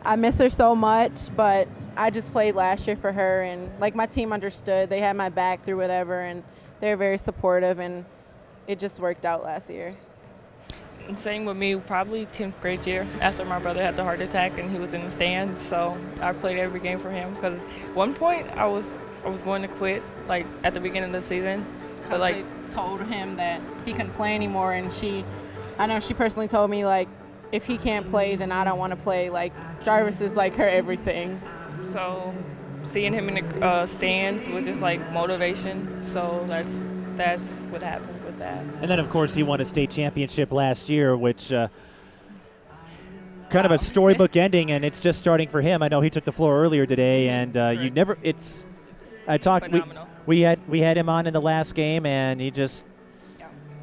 I miss her so much, but I just played last year for her, and my team understood. They had my back through whatever, and they were very supportive, and it just worked out last year. Same with me, probably 10th grade year after my brother had the heart attack and he was in the stands. So I played every game for him, because at one point I was going to quit at the beginning of the season. But they told him that he couldn't play anymore, and I know she personally told me if he can't play, then I don't want to play. Jarvis is her everything. So seeing him in the stands was just motivation. So that's what happened with that. And then, of course, he won a state championship last year, which kind of a storybook ending, and it's just starting for him. I know he took the floor earlier today, and we had him on in the last game, and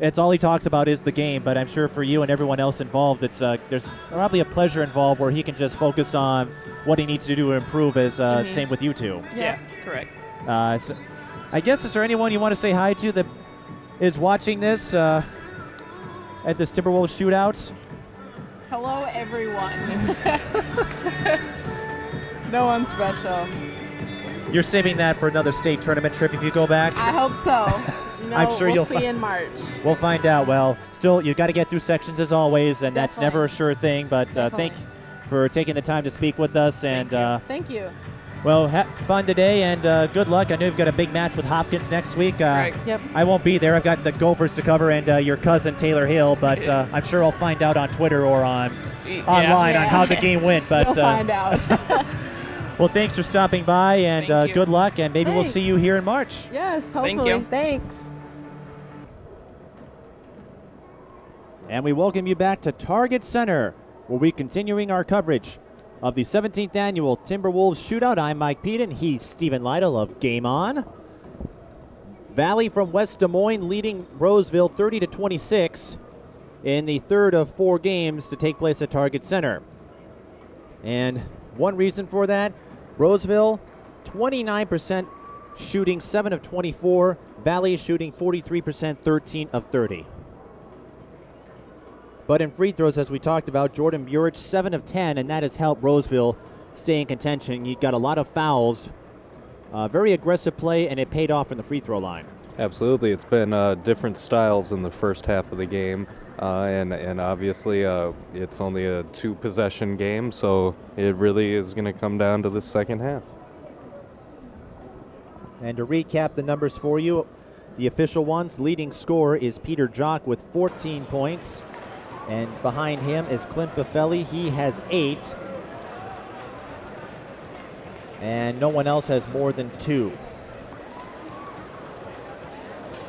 it's all he talks about is the game. But I'm sure for you and everyone else involved, there's probably a pleasure involved where he can just focus on what he needs to do to improve. Same with you two. Yeah, correct. So I guess, is there anyone you want to say hi to that is watching this at this Timberwolves shootout? Hello, everyone. No one special. You're saving that for another state tournament trip if you go back? I hope so. I'm sure we'll you'll see in March. We'll find out. Well, still, you got to get through sections as always, and that's never a sure thing. But thanks for taking the time to speak with us. And thank you. Well, fun today, and good luck. I know you've got a big match with Hopkins next week. Right. Yep. I won't be there. I've got the Gophers to cover and your cousin Taylor Hill, but I'm sure I'll find out on Twitter or online on how the game went. But you'll find out. Well, thanks for stopping by, and good luck, and maybe we'll see you here in March. Yes, hopefully. Thank you. Thanks. And we welcome you back to Target Center, where we're continuing our coverage of the 17th annual Timberwolves Shootout. I'm Mike Peden. He's Stephen Litel of Game On. Valley from West Des Moines leading Roseville 30-26 in the third of 4 games to take place at Target Center. And one reason for that, Roseville 29% shooting 7 of 24. Valley shooting 43%, 13 of 30. But in free throws, as we talked about, Jordan Burich 7 of 10, and that has helped Roseville stay in contention. He got a lot of fouls, very aggressive play, and it paid off in the free throw line. Absolutely. It's been different styles in the first half of the game, and obviously it's only a 2-possession game, so it really is going to come down to the second half. And to recap the numbers for you, the official ones, leading scorer is Peter Jock with 14 points. And behind him is Clint Buffelli. He has 8. And no one else has more than 2.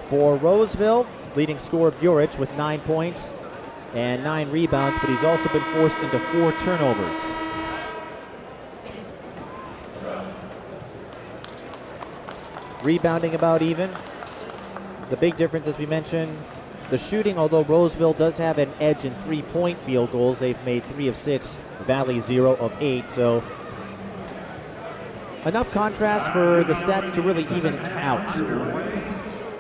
For Roseville, leading scorer Burich with 9 points and 9 rebounds, but he's also been forced into 4 turnovers. Rebounding about even. The big difference, as we mentioned, the shooting, although Roseville does have an edge in 3-point field goals, they've made 3 of 6, Valley 0 of 8. So enough contrast for the stats to really even out.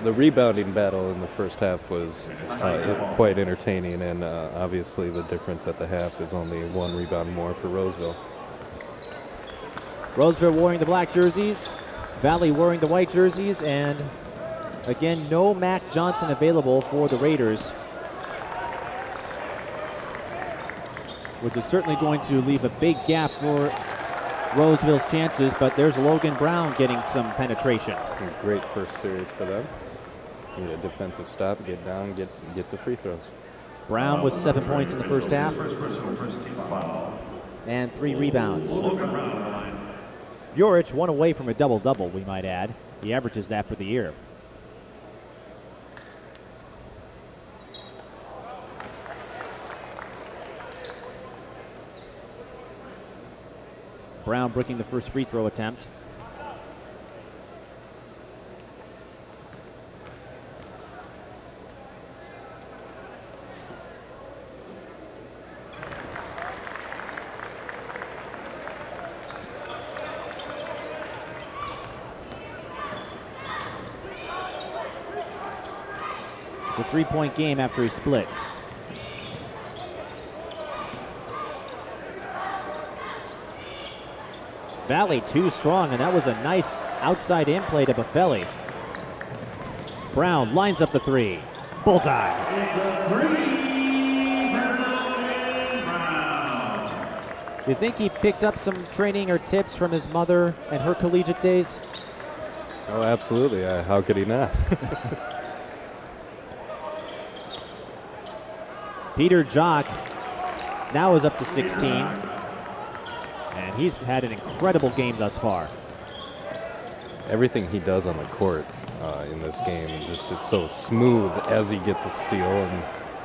the rebounding battle in the first half was quite entertaining, and obviously the difference at the half is only 1 rebound more for Roseville. Roseville wearing the black jerseys, Valley wearing the white jerseys, and again, no Mac Johnson available for the Raiders, which is certainly going to leave a big gap for Roseville's chances, but there's Logan Brown getting some penetration. A great first series for them. Need a defensive stop, get down, get the free throws. Brown with 7 points in the first half and 3 rebounds. Burich 1 away from a double-double, we might add. He averages that for the year. Brown breaking the first free throw attempt. It's a 3-point game after he splits. Valley too strong, and that was a nice outside in play to Buffelli. Brown lines up the 3. Bullseye. You think he picked up some training or tips from his mother and her collegiate days? Oh, absolutely. How could he not? Peter Jock now is up to 16. And he's had an incredible game thus far. Everything he does on the court in this game just is so smooth as he gets a steal and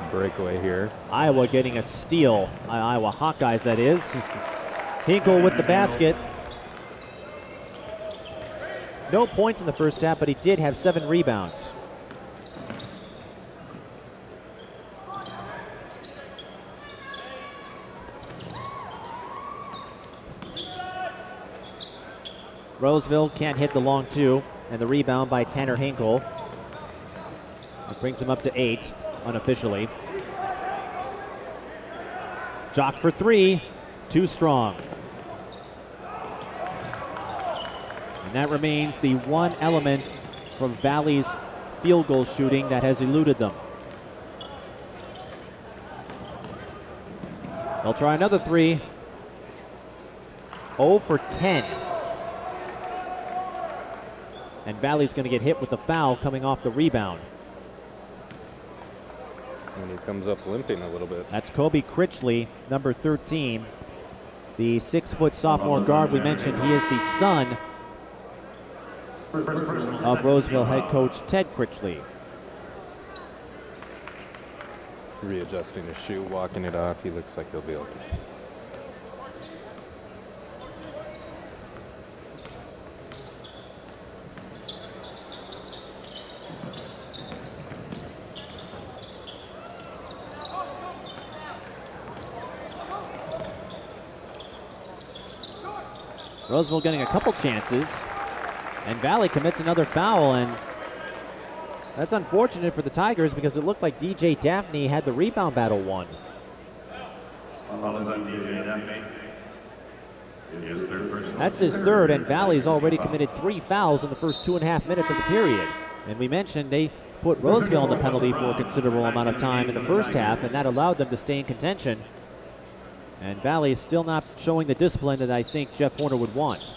breakaway here. Iowa getting a steal. Iowa Hawkeyes, that is. Hinkle with the basket. No points in the first half, but he did have 7 rebounds. Roseville can't hit the long 2, and the rebound by Tanner Hinkle. It brings him up to 8, unofficially. Jock for 3, too strong. And that remains the one element from Valley's field goal shooting that has eluded them. They'll try another 3. 0 for 10. And Valley's going to get hit with the foul coming off the rebound. And he comes up limping a little bit. That's Kobe Critchley, number 13. The 6-foot sophomore guard we mentioned. He is the son of Roseville head coach Ted Critchley. Readjusting his shoe, walking it off. He looks like he'll be okay. Roseville getting a couple chances, and Valley commits another foul, and that's unfortunate for the Tigers because it looked like DJ Daphne had the rebound battle won. That's his 3rd, and Valley's already committed 3 fouls in the first 2.5 minutes of the period. And we mentioned they put Roseville on the penalty for a considerable amount of time in the first half, and that allowed them to stay in contention. And Valley is still not showing the discipline that I think Jeff Horner would want.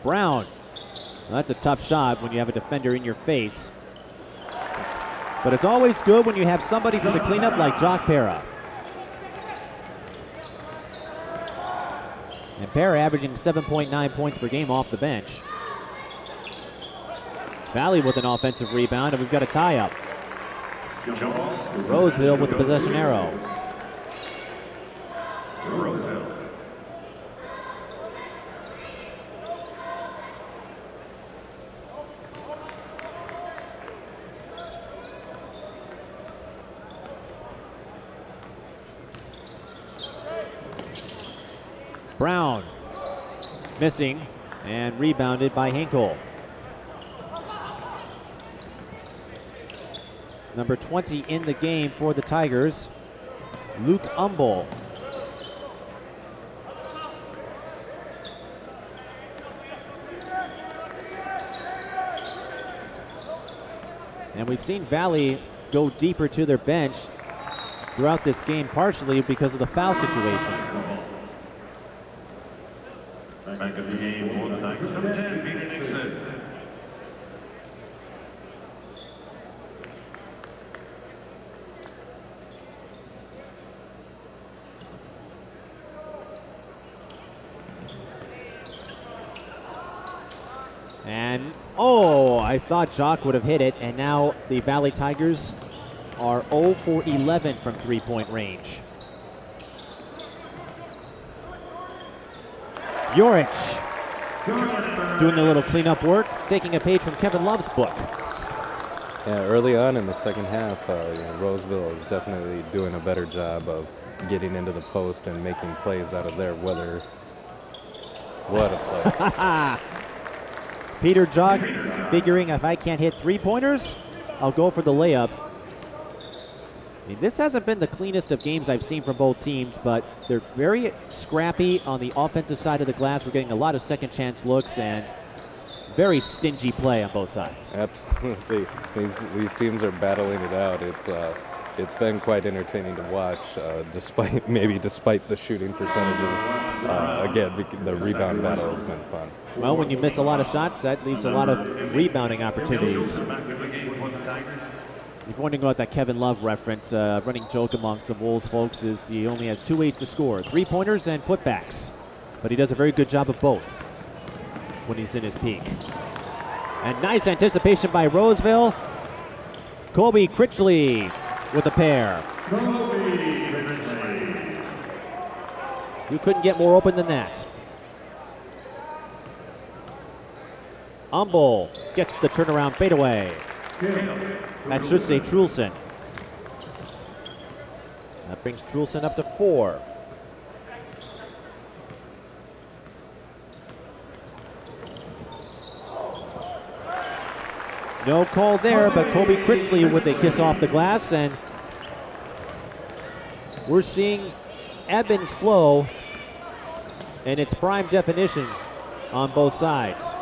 Brown. Well, that's a tough shot when you have a defender in your face. But it's always good when you have somebody from the cleanup like Jock Para. And Para averaging 7.9 points per game off the bench. Valley with an offensive rebound, and we've got a tie-up. Roseville with the possession arrow. Roseville. Brown missing and rebounded by Hinkle. Number 20 in the game for the Tigers, Luke Umble. And we've seen Valley go deeper to their bench throughout this game, partially because of the foul situation. Back of the game for the Tigers, number 10, Peden Nixon. And, oh, I thought Jock would have hit it, and now the Valley Tigers are 0 for 11 from three-point range. Yorich doing a little cleanup work, taking a page from Kevin Love's book. Yeah, early on in the second half, Roseville is definitely doing a better job of getting into the post and making plays out of there. What a play. Peter Jock figuring if I can't hit three-pointers, I'll go for the layup. I mean, this hasn't been the cleanest of games I've seen from both teams, but they're very scrappy on the offensive side of the glass. We're getting a lot of second chance looks and very stingy play on both sides. Absolutely. These teams are battling it out. It's been quite entertaining to watch, despite the shooting percentages. Again, the rebound battle has been fun. Well, when you miss a lot of shots, that leaves a lot of rebounding opportunities. If you're wondering about that Kevin Love reference, running joke among some Wolves folks is he only has 2 ways to score, three-pointers and putbacks. But he does a very good job of both when he's in his peak. And nice anticipation by Roseville. Colby Critchley with a pair. You couldn't get more open than that. Umble gets the turnaround fadeaway. That should say Trulson. That brings Trulson up to 4. No call there, but Colby Critchley with a kiss off the glass, and we're seeing ebb and flow in its prime definition on both sides.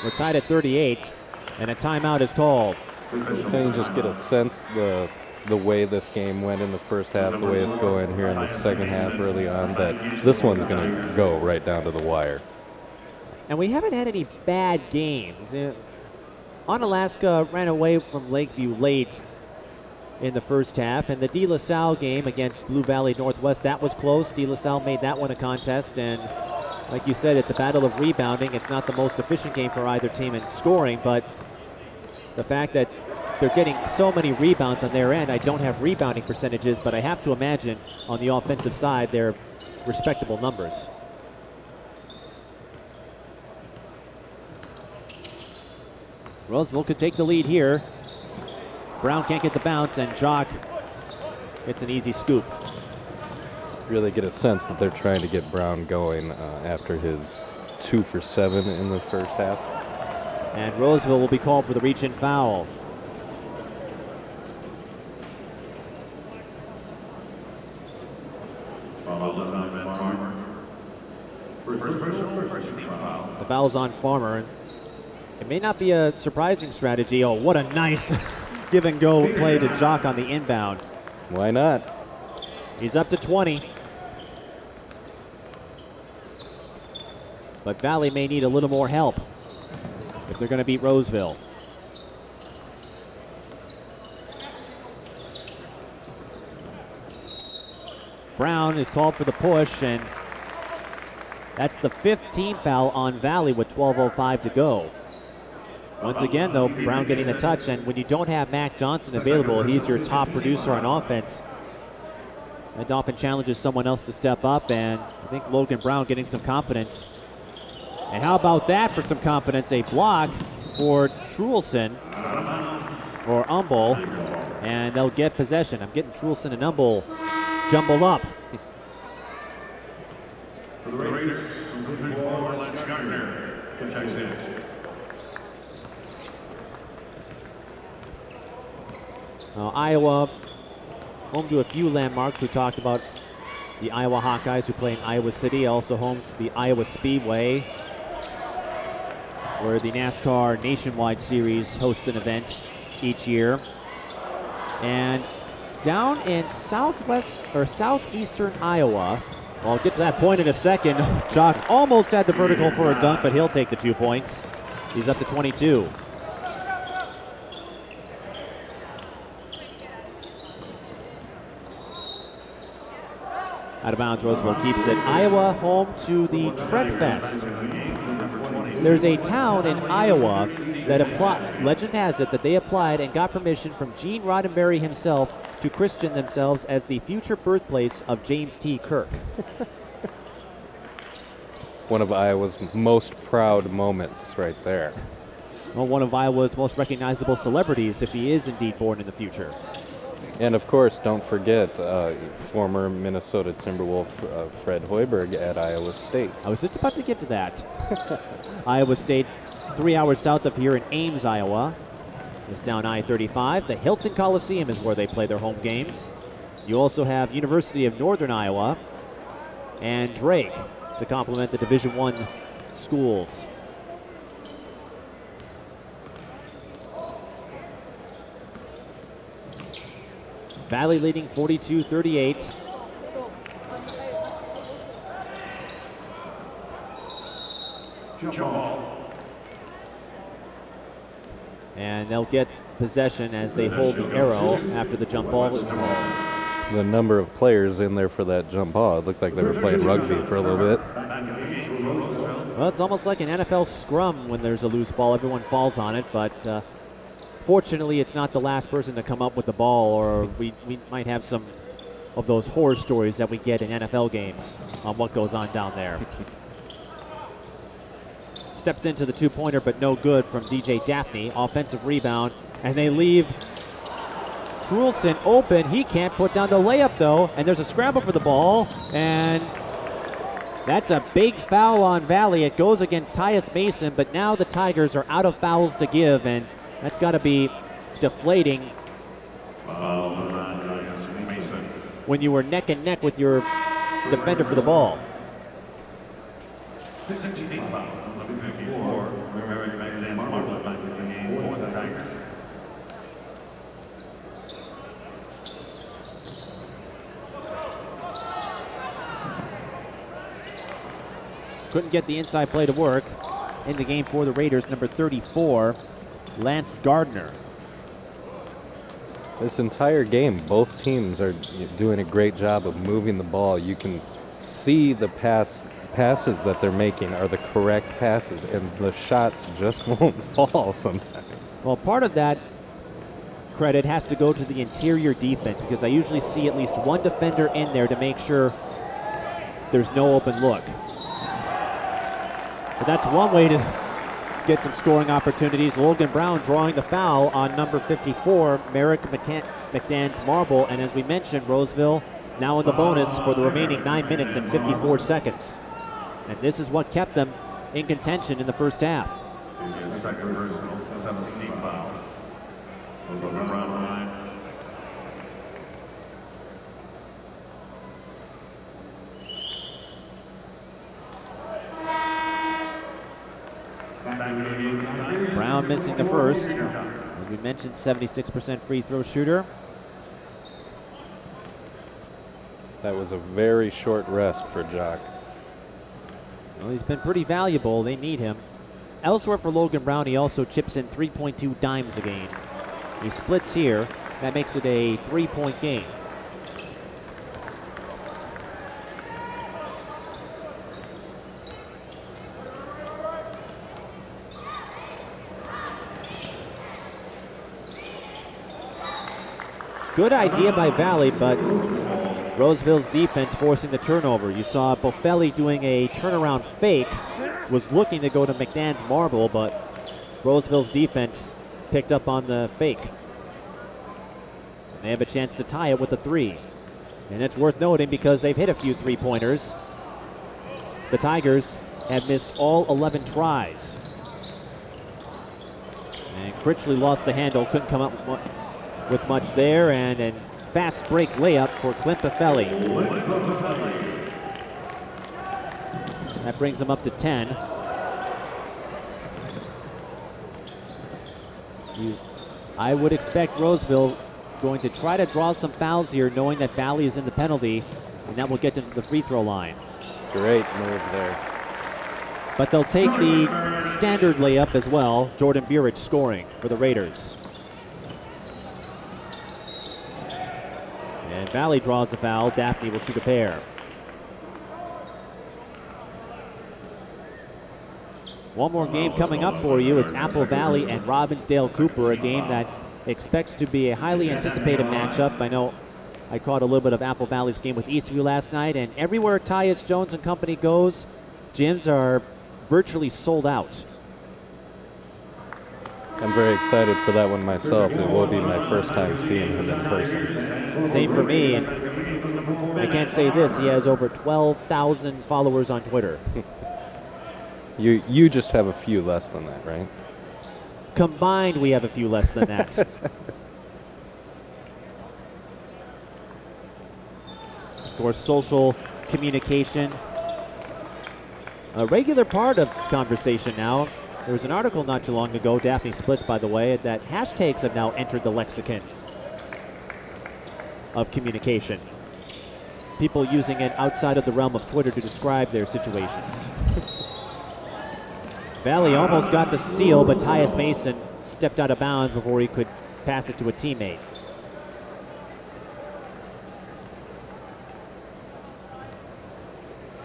We're tied at 38, and a timeout is called. Can you just get a sense the way this game went in the first half, the way it's going here in the second half early on, that this one's going to go right down to the wire. And we haven't had any bad games. Onalaska ran away from Lakeview late in the first half, and the De La Salle game against Blue Valley Northwest, that was close. De La Salle made that one a contest, and like you said, it's a battle of rebounding. It's not the most efficient game for either team in scoring, but the fact that they're getting so many rebounds on their end, I don't have rebounding percentages, but I have to imagine on the offensive side, they're respectable numbers. Roseville could take the lead here. Brown can't get the bounce, and Jock gets an easy scoop. Really get a sense that they're trying to get Brown going after his 2 for 7 in the first half. And Roseville will be called for the reach-in foul. The foul's on Farmer. It may not be a surprising strategy. Oh, what a nice give and go play to Jock on the inbound. Why not? He's up to 20. But Valley may need a little more help if they're going to beat Roseville. Brown is called for the push, and that's the 5th team foul on Valley with 12:05 to go. Once again, though, Brown getting the touch, and when you don't have Mac Johnson available, he's your top producer on offense. That often challenges someone else to step up, and I think Logan Brown getting some confidence. And how about that for some confidence? A block for Trulson, or Umble, and they'll get possession. I'm getting Trulson and Umble jumbled up. For the Raiders, forward Lex Gardner checks in. Iowa, home to a few landmarks. We talked about the Iowa Hawkeyes who play in Iowa City, also home to the Iowa Speedway, where the NASCAR Nationwide Series hosts an event each year. And down in southeastern Iowa, well, I'll get to that point in a second. Jock almost had the vertical for a dunk, but he'll take the 2 points. He's up to 22. Out of bounds, Roseville keeps it. Iowa home to the Trent Fest. There's a town in Iowa that legend has it that they applied and got permission from Gene Roddenberry himself to christen themselves as the future birthplace of James T. Kirk. One of Iowa's most proud moments right there. Well, one of Iowa's most recognizable celebrities if he is indeed born in the future. And of course, don't forget former Minnesota Timberwolf Fred Hoiberg at Iowa State. I was just about to get to that. Iowa State, 3 hours south of here in Ames, Iowa. It's down I-35. The Hilton Coliseum is where they play their home games. You also have University of Northern Iowa and Drake to complement the Division I schools. Valley leading 42-38. And they'll get possession as they hold the arrow after the jump ball is called. The number of players in there for that jump ball, it looked like they were playing rugby for a little bit. Well, it's almost like an NFL scrum when there's a loose ball. Everyone falls on it, but fortunately, it's not the last person to come up with the ball, or we might have some of those horror stories that we get in NFL games on what goes on down there. Steps into the two-pointer, but no good from DJ Daphne. Offensive rebound, and they leave Trulson open. He can't put down the layup, though, and there's a scramble for the ball, and that's a big foul on Valley. It goes against Tyus Mason, but now the Tigers are out of fouls to give, and that's got to be deflating when you were neck and neck with your defender for the ball. 16 fouls, number 54. Remember, Magdalene's marble back in the game for the Tigers. Couldn't get the inside play to work. In the game for the Raiders, number 34, Lance Gardner. This entire game, both teams are doing a great job of moving the ball. You can see the passes that they're making are the correct passes, and the shots just won't fall sometimes. Well, part of that credit has to go to the interior defense, because I usually see at least one defender in there to make sure there's no open look. But that's one way to get some scoring opportunities. Logan Brown drawing the foul on number 54, Merrick McDan's marble. And as we mentioned, Roseville now in the bonus for the remaining 9 minutes and 54 seconds. And this is what kept them in contention in the first half. Second personal, 17 foul. Logan Brown line. Brown missing the first. As we mentioned, 76% free throw shooter. That was a very short rest for Jock. Well, he's been pretty valuable. They need him. Elsewhere for Logan Brown, he also chips in 3.2 dimes a game. He splits here. That makes it a 3-point game. Good idea by Valley, but Roseville's defense forcing the turnover. You saw Bofelli doing a turnaround fake, was looking to go to McDan's marble, but Roseville's defense picked up on the fake. And they have a chance to tie it with a three. And it's worth noting because they've hit a few three-pointers. The Tigers have missed all 11 tries. And Critchley lost the handle, couldn't come up with much there, and a fast break layup for Clint Buffelli. That brings him up to 10. I would expect Roseville going to try to draw some fouls here, knowing that Valley is in the penalty, and that will get them to the free throw line. Great move there. But they'll take the standard layup as well. Jordan Burich scoring for the Raiders. And Valley draws the foul. Daphne will shoot a pair. One more game coming up for you. It's Apple Valley and Robbinsdale Cooper, a game that expects to be a highly anticipated matchup. I know I caught a little bit of Apple Valley's game with Eastview last night, and everywhere Tyus Jones and company goes, gyms are virtually sold out. I'm very excited for that one myself. It will be my first time seeing him in person. Same for me. And I can't say this, he has over 12,000 followers on Twitter. You just have a few less than that, right? Combined, we have a few less than that. Of course, social communication, a regular part of conversation now. There was an article not too long ago, Daphne Splits, by the way, that hashtags have now entered the lexicon of communication. People using it outside of the realm of Twitter to describe their situations. Valley almost got the steal, but Tyus Mason stepped out of bounds before he could pass it to a teammate.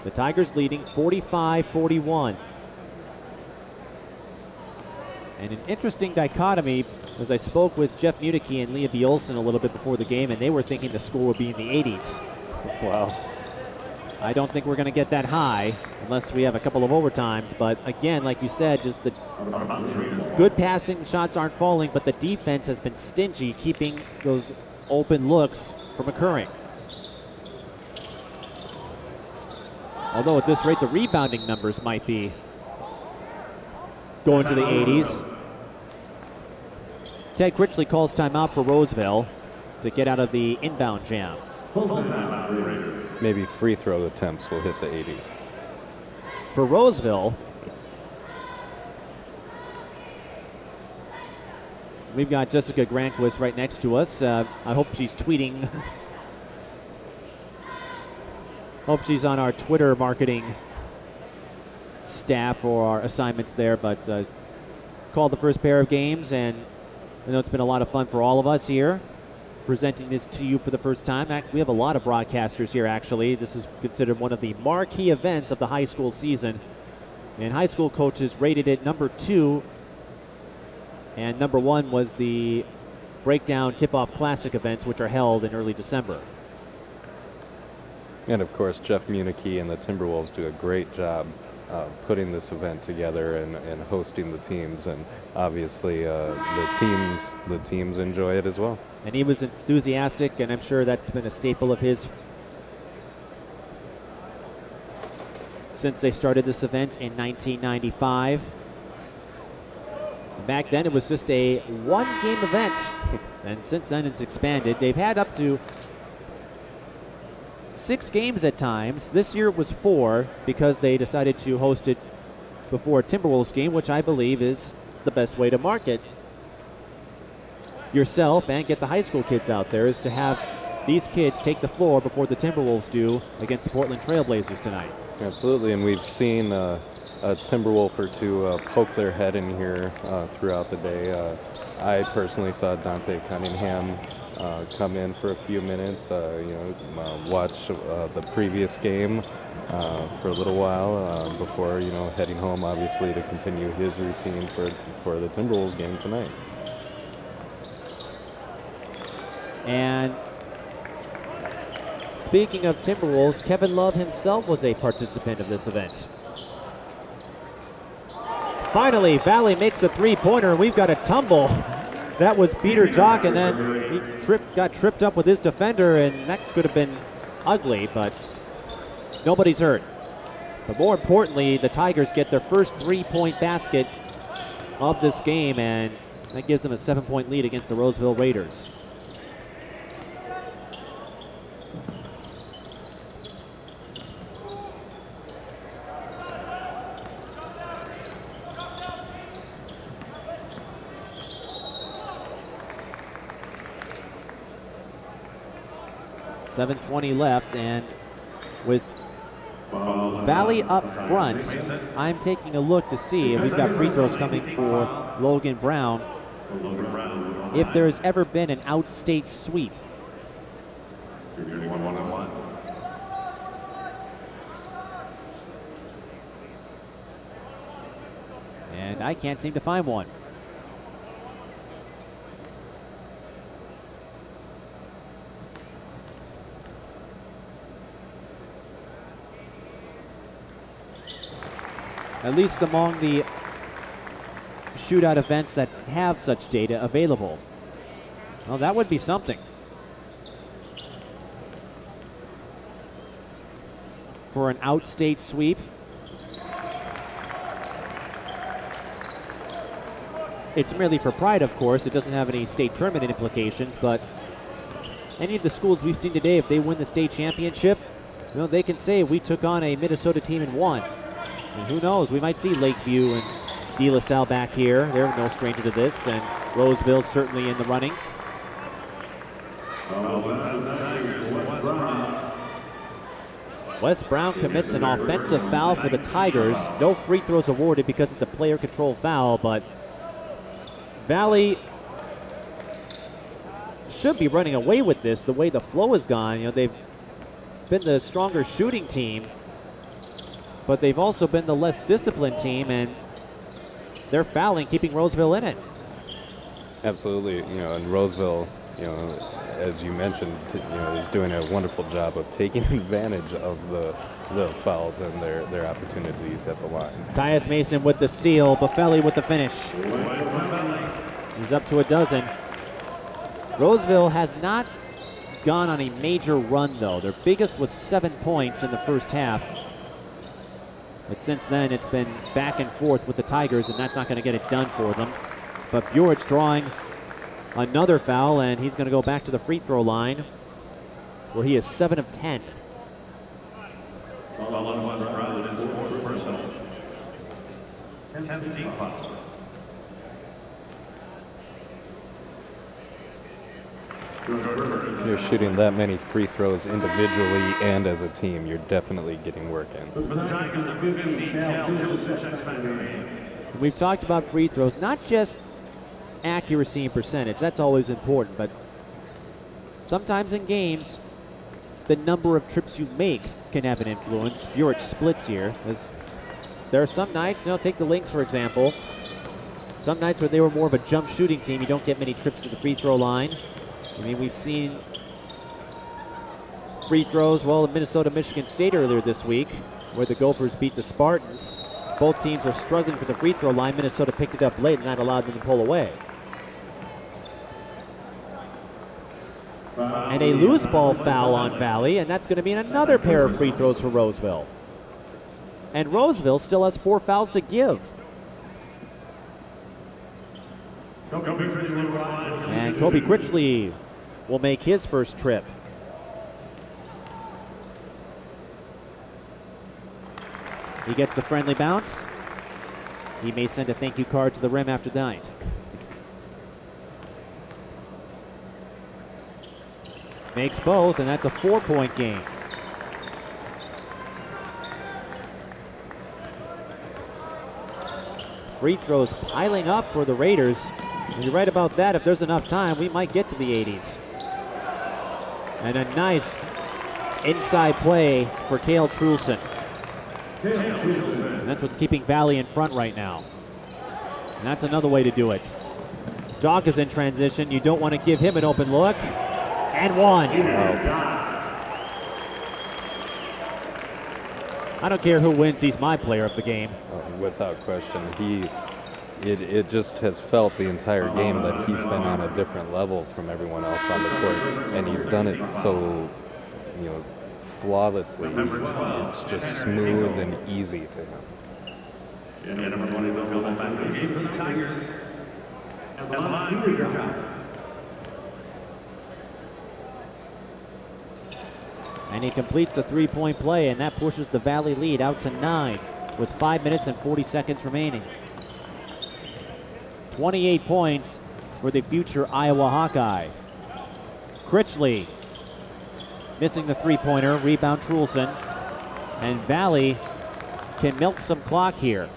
The Tigers leading 45-41. And an interesting dichotomy, as I spoke with Jeff Municky and Leah B. Olson a little bit before the game, and they were thinking the score would be in the 80s. Wow. I don't think we're going to get that high unless we have a couple of overtimes. But again, like you said, just the good passing shots aren't falling, but the defense has been stingy, keeping those open looks from occurring. Although at this rate, the rebounding numbers might be going to the 80s. Ted Critchley calls timeout for Roseville to get out of the inbound jam. Maybe free throw attempts will hit the 80s. For Roseville, we've got Jessica Granquist right next to us. I hope she's tweeting. Hope she's on our Twitter marketing staff or our assignments there, but called the first pair of games, and I know it's been a lot of fun for all of us here presenting this to you for the first time. We have a lot of broadcasters here, actually. This is considered one of the marquee events of the high school season, and high school coaches rated it number 2, and number 1 was the Breakdown Tip-Off Classic events, which are held in early December. And of course, Jeff Municky and the Timberwolves do a great job putting this event together and hosting the teams, and obviously the teams enjoy it as well. And he was enthusiastic, and I'm sure that's been a staple of his since they started this event in 1995. Back then, it was just a one-game event, and since then it's expanded. They've had up to 6 games at times. This year it was 4 because they decided to host it before a Timberwolves game, which I believe is the best way to market yourself and get the high school kids out there, is to have these kids take the floor before the Timberwolves do against the Portland Trailblazers tonight. Absolutely, and we've seen a Timberwolf or two poke their head in here throughout the day. I personally saw Dante Cunningham come in for a few minutes, watch the previous game for a little while before, heading home, obviously, to continue his routine for the Timberwolves game tonight. And speaking of Timberwolves, Kevin Love himself was a participant of this event. Finally, Valley makes a three-pointer, and we've got a tumble. That was Peter Jock, and then he got tripped up with his defender, and that could have been ugly, but nobody's hurt. But more importantly, the Tigers get their first three-point basket of this game, and that gives them a 7-point lead against the Roseville Raiders. 7:20 left, and with Valley up front, I'm taking a look to see if we've got free throws coming for Logan Brown. If there's ever been an outstate sweep. And I can't seem to find one. At least among the shootout events that have such data available. Well, that would be something. For an outstate sweep. It's merely for pride, of course. It doesn't have any state tournament implications, but any of the schools we've seen today, if they win the state championship, you know, they can say we took on a Minnesota team and won. And who knows, we might see Lakeview and De La Salle back here. They're no stranger to this, and Roseville certainly in the running. Wes Brown commits an offensive foul for the Tigers. No free throws awarded because it's a player control foul, but Valley should be running away with this the way the flow has gone. You know, they've been the stronger shooting team, but they've also been the less disciplined team, and they're fouling, keeping Roseville in it. Absolutely, you know, and Roseville, you know, as you mentioned, you know, is doing a wonderful job of taking advantage of the fouls and their opportunities at the line. Tyus Mason with the steal, Buffelli with the finish. He's up to a dozen. Roseville has not gone on a major run, though. Their biggest was 7 points in the first half. But since then, it's been back and forth with the Tigers, and that's not going to get it done for them. But Bjorich drawing another foul, and he's going to go back to the free throw line, where he is 7 of 10. If you're shooting that many free throws individually and as a team, you're definitely getting work in. We've talked about free throws, not just accuracy and percentage. That's always important, but sometimes in games, the number of trips you make can have an influence. Bjorich splits here, as there are some nights, you know, take the Lynx, for example. Some nights where they were more of a jump shooting team, you don't get many trips to the free throw line. I mean, we've seen free throws, well, in Minnesota, Michigan State earlier this week, where the Gophers beat the Spartans. Both teams are struggling for the free throw line. Minnesota picked it up late and that allowed them to pull away. And a loose ball foul on Valley, and that's going to mean another pair of free throws for Roseville. And Roseville still has 4 fouls to give. And Kobe Critchley will make his first trip. He gets the friendly bounce. He may send a thank you card to the rim after the night. Makes both, and that's a 4-point game. Free throws piling up for the Raiders. And you're right about that. If there's enough time, we might get to the 80s. And a nice inside play for Cale Trulson. And that's what's keeping Valley in front right now. And that's another way to do it. Dock is in transition. You don't want to give him an open look. And one. I don't care who wins, he's my player of the game. Without question. It just has felt the entire game that he's been on a different level from everyone else on the court. And he's done it so, you know, flawlessly. It's just smooth and easy to him. And number 20 will go back to the game for the Tigers. And the line, Peter John. And he completes a 3-point play, and that pushes the Valley lead out to 9 with 5 minutes and 40 seconds remaining. 28 points for the future Iowa Hawkeye. Critchley missing the three-pointer. Rebound Trulson. And Valley can milk some clock here.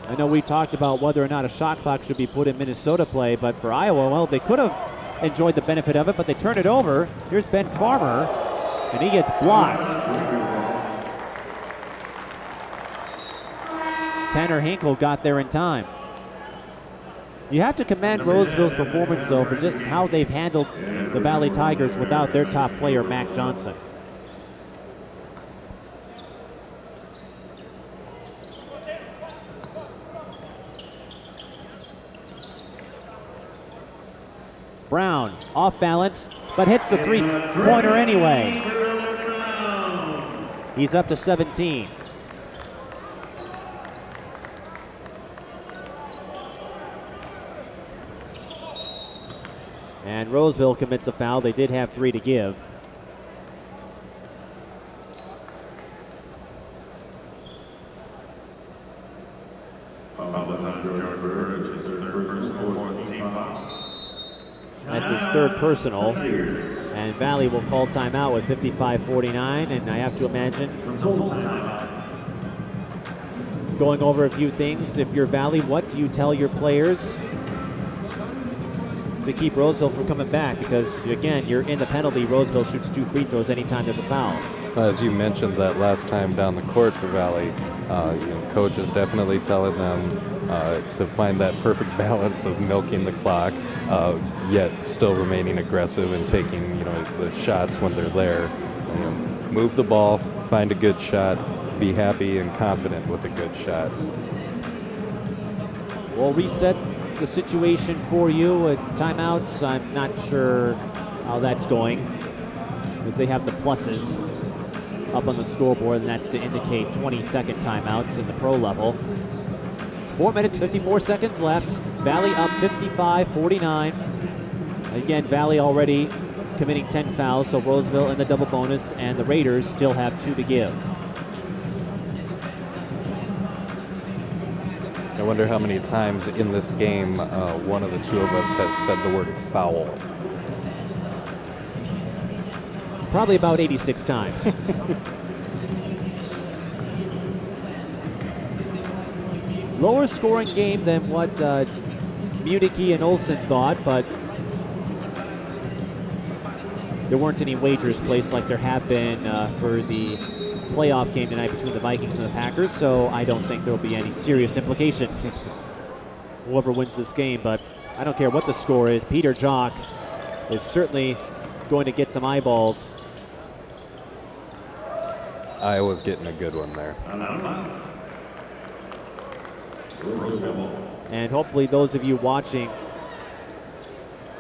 I know we talked about whether or not a shot clock should be put in Minnesota play, but for Iowa, well, they could have enjoyed the benefit of it, but they turned it over. Here's Ben Farmer, and he gets blocked. Tanner Hinkle got there in time. You have to commend Roseville's performance, though, for just how they've handled the Valley Tigers without their top player, Mac Johnson. Brown off balance, but hits the three-pointer anyway. He's up to 17. And Roseville commits a foul. They did have 3 to give. That's his third personal. And Valley will call timeout with 55-49. And I have to imagine going over a few things. If you're Valley, what do you tell your players to keep Roseville from coming back? Because, again, you're in the penalty. Roseville shoots 2 free throws anytime there's a foul. As you mentioned that last time down the court for Valley, coach is definitely telling them to find that perfect balance of milking the clock, yet still remaining aggressive and taking the shots when they're there. Move the ball, find a good shot, be happy and confident with a good shot. We'll reset the situation for you with timeouts. I'm not sure how that's going, as they have the pluses up on the scoreboard, and that's to indicate 20-second timeouts in the pro level. 4 minutes, 54 seconds left. Valley up 55-49. Again, Valley already committing 10 fouls, so Roseville in the double bonus, and the Raiders still have 2 to give. I wonder how many times in this game one of the two of us has said the word foul. Probably about 86 times. Lower scoring game than what Municky and Olsen thought, but there weren't any wagers placed like there have been for the playoff game tonight between the Vikings and the Packers, so I don't think there will be any serious implications whoever wins this game. But I don't care what the score is. Peter Jock is certainly going to get some eyeballs. Iowa's getting a good one there. And hopefully those of you watching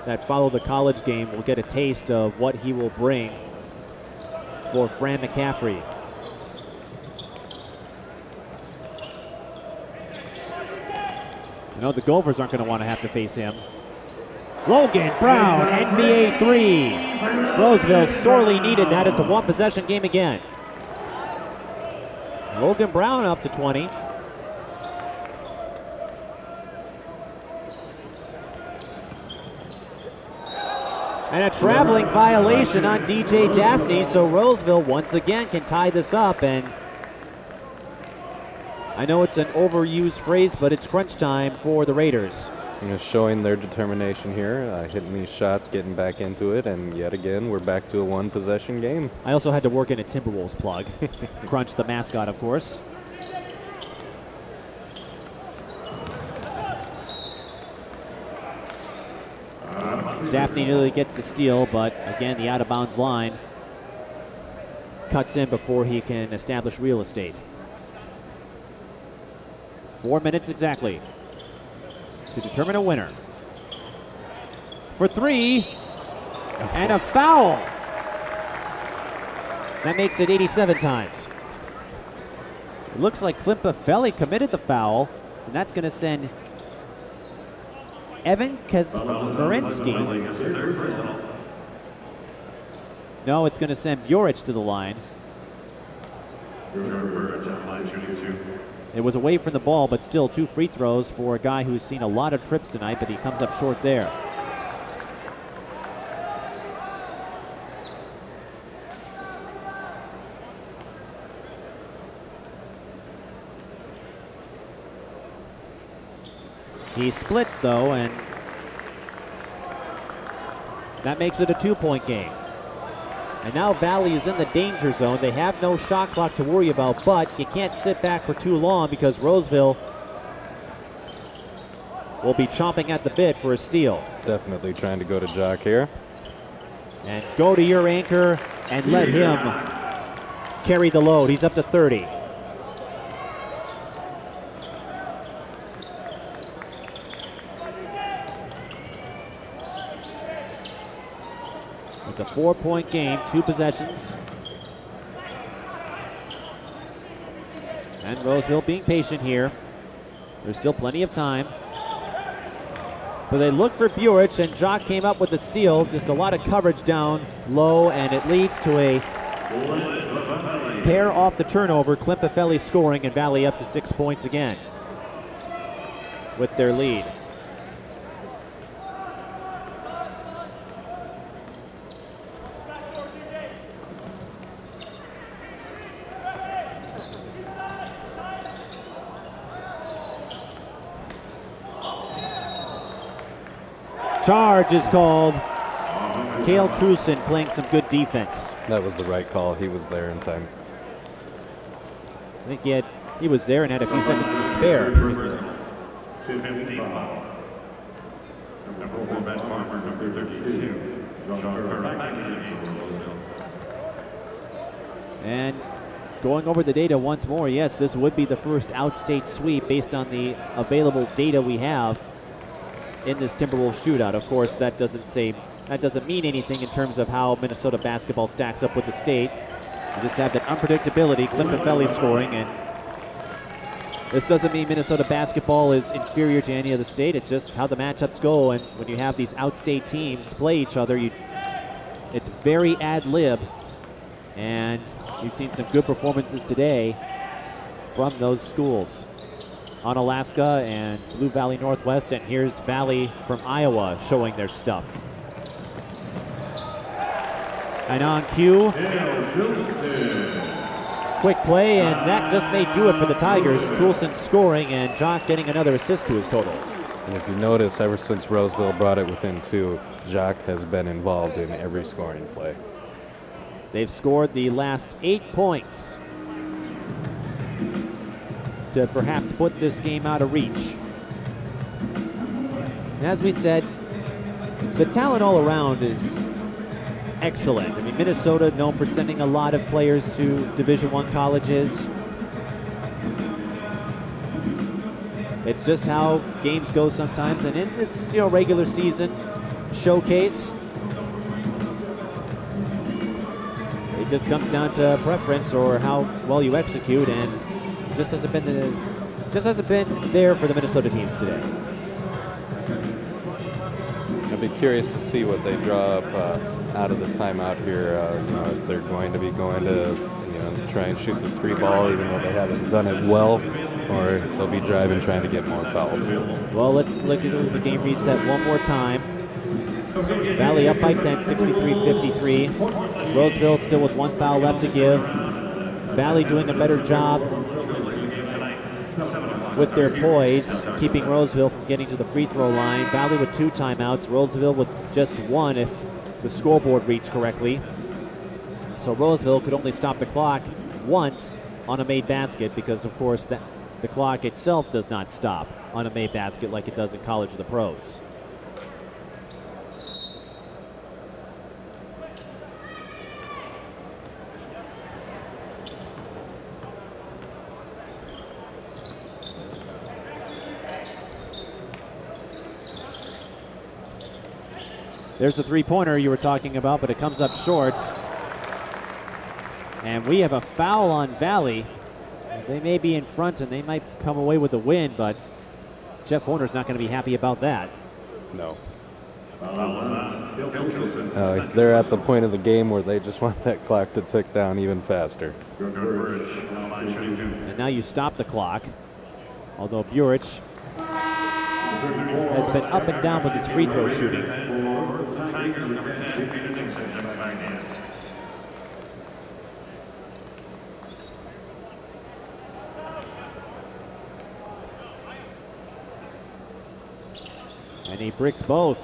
that follow the college game will get a taste of what he will bring for Fran McCaffrey. The Gophers aren't going to want to have to face him. Logan Brown, NBA 3. Roseville sorely needed that. It's a one-possession game again. Logan Brown up to 20. And a traveling violation on DJ Daphne, so Roseville once again can tie this up. And I know it's an overused phrase, but it's crunch time for the Raiders. Showing their determination here, hitting these shots, getting back into it, and yet again, we're back to a one-possession game. I also had to work in a Timberwolves plug. Crunch, the mascot, of course. Daphne nearly gets the steal, but again, the out-of-bounds line cuts in before he can establish real estate. 4 minutes exactly to determine a winner. For 3, and a foul. That makes it 87 times. It looks like Clint Buffelli committed the foul, and that's going to send Evan Kazmarinsky. No, it's going to send Bjorich to the line. It was away from the ball, but still 2 free throws for a guy who's seen a lot of trips tonight, but he comes up short there. He splits, though, and that makes it a 2-point game. And now Valley is in the danger zone. They have no shot clock to worry about, but you can't sit back for too long because Roseville will be chomping at the bit for a steal. Definitely trying to go to Jock here. And go to your anchor and let him carry the load. He's up to 30. It's a 4-point game, 2 possessions. And Roseville being patient here. There's still plenty of time. But they look for Burich, and Jock came up with the steal. Just a lot of coverage down low, and it leads to a pair off the turnover. Klimpafelli scoring, and Valley up to 6 points again with their lead. Charge is called. Cale Truson playing some good defense. That was the right call. He was there in time. I think he was there and had a few seconds to spare. Number 4, Matt Farmer, number 32. And going over the data once more, yes, this would be the first outstate sweep based on the available data we have in this Timberwolves shootout. Of course, that doesn't mean anything in terms of how Minnesota basketball stacks up with the state. You just have that unpredictability, Klimpafelli scoring, and this doesn't mean Minnesota basketball is inferior to any of the state. It's just how the matchups go, and when you have these outstate teams play each other, it's very ad-lib, and you've seen some good performances today from those schools. Onalaska and Blue Valley Northwest, and here's Valley from Iowa showing their stuff. And on cue, quick play, and that just may do it for the Tigers. Truelson scoring, and Jock getting another assist to his total. And if you notice, ever since Roseville brought it within 2, Jock has been involved in every scoring play. They've scored the last 8 points to perhaps put this game out of reach. And as we said, the talent all around is excellent. I mean, Minnesota known for sending a lot of players to Division I colleges. It's just how games go sometimes, and in this regular season showcase, it just comes down to preference or how well you execute, and just hasn't been there for the Minnesota teams today. I'd be curious to see what they draw up out of the timeout here. If they're going to be going to try and shoot the 3 ball, even though they haven't done it well, or they'll be driving trying to get more fouls. Well, let's look at the game reset one more time. Valley up by 10, 63-53. Roseville still with 1 foul left to give. Valley doing a better job with their poise, keeping Roseville from getting to the free throw line. Valley with 2 timeouts, Roseville with just 1 if the scoreboard reads correctly. So Roseville could only stop the clock once on a made basket because, of course, the clock itself does not stop on a made basket like it does in college or the pros. There's the 3-pointer you were talking about, but it comes up short. And we have a foul on Valley. They may be in front and they might come away with the win, but Jeff Horner's not going to be happy about that. No. They're at the point of the game where they just want that clock to tick down even faster. And now you stop the clock, although Burich has been up and down with his free throw shooting. And he bricks both.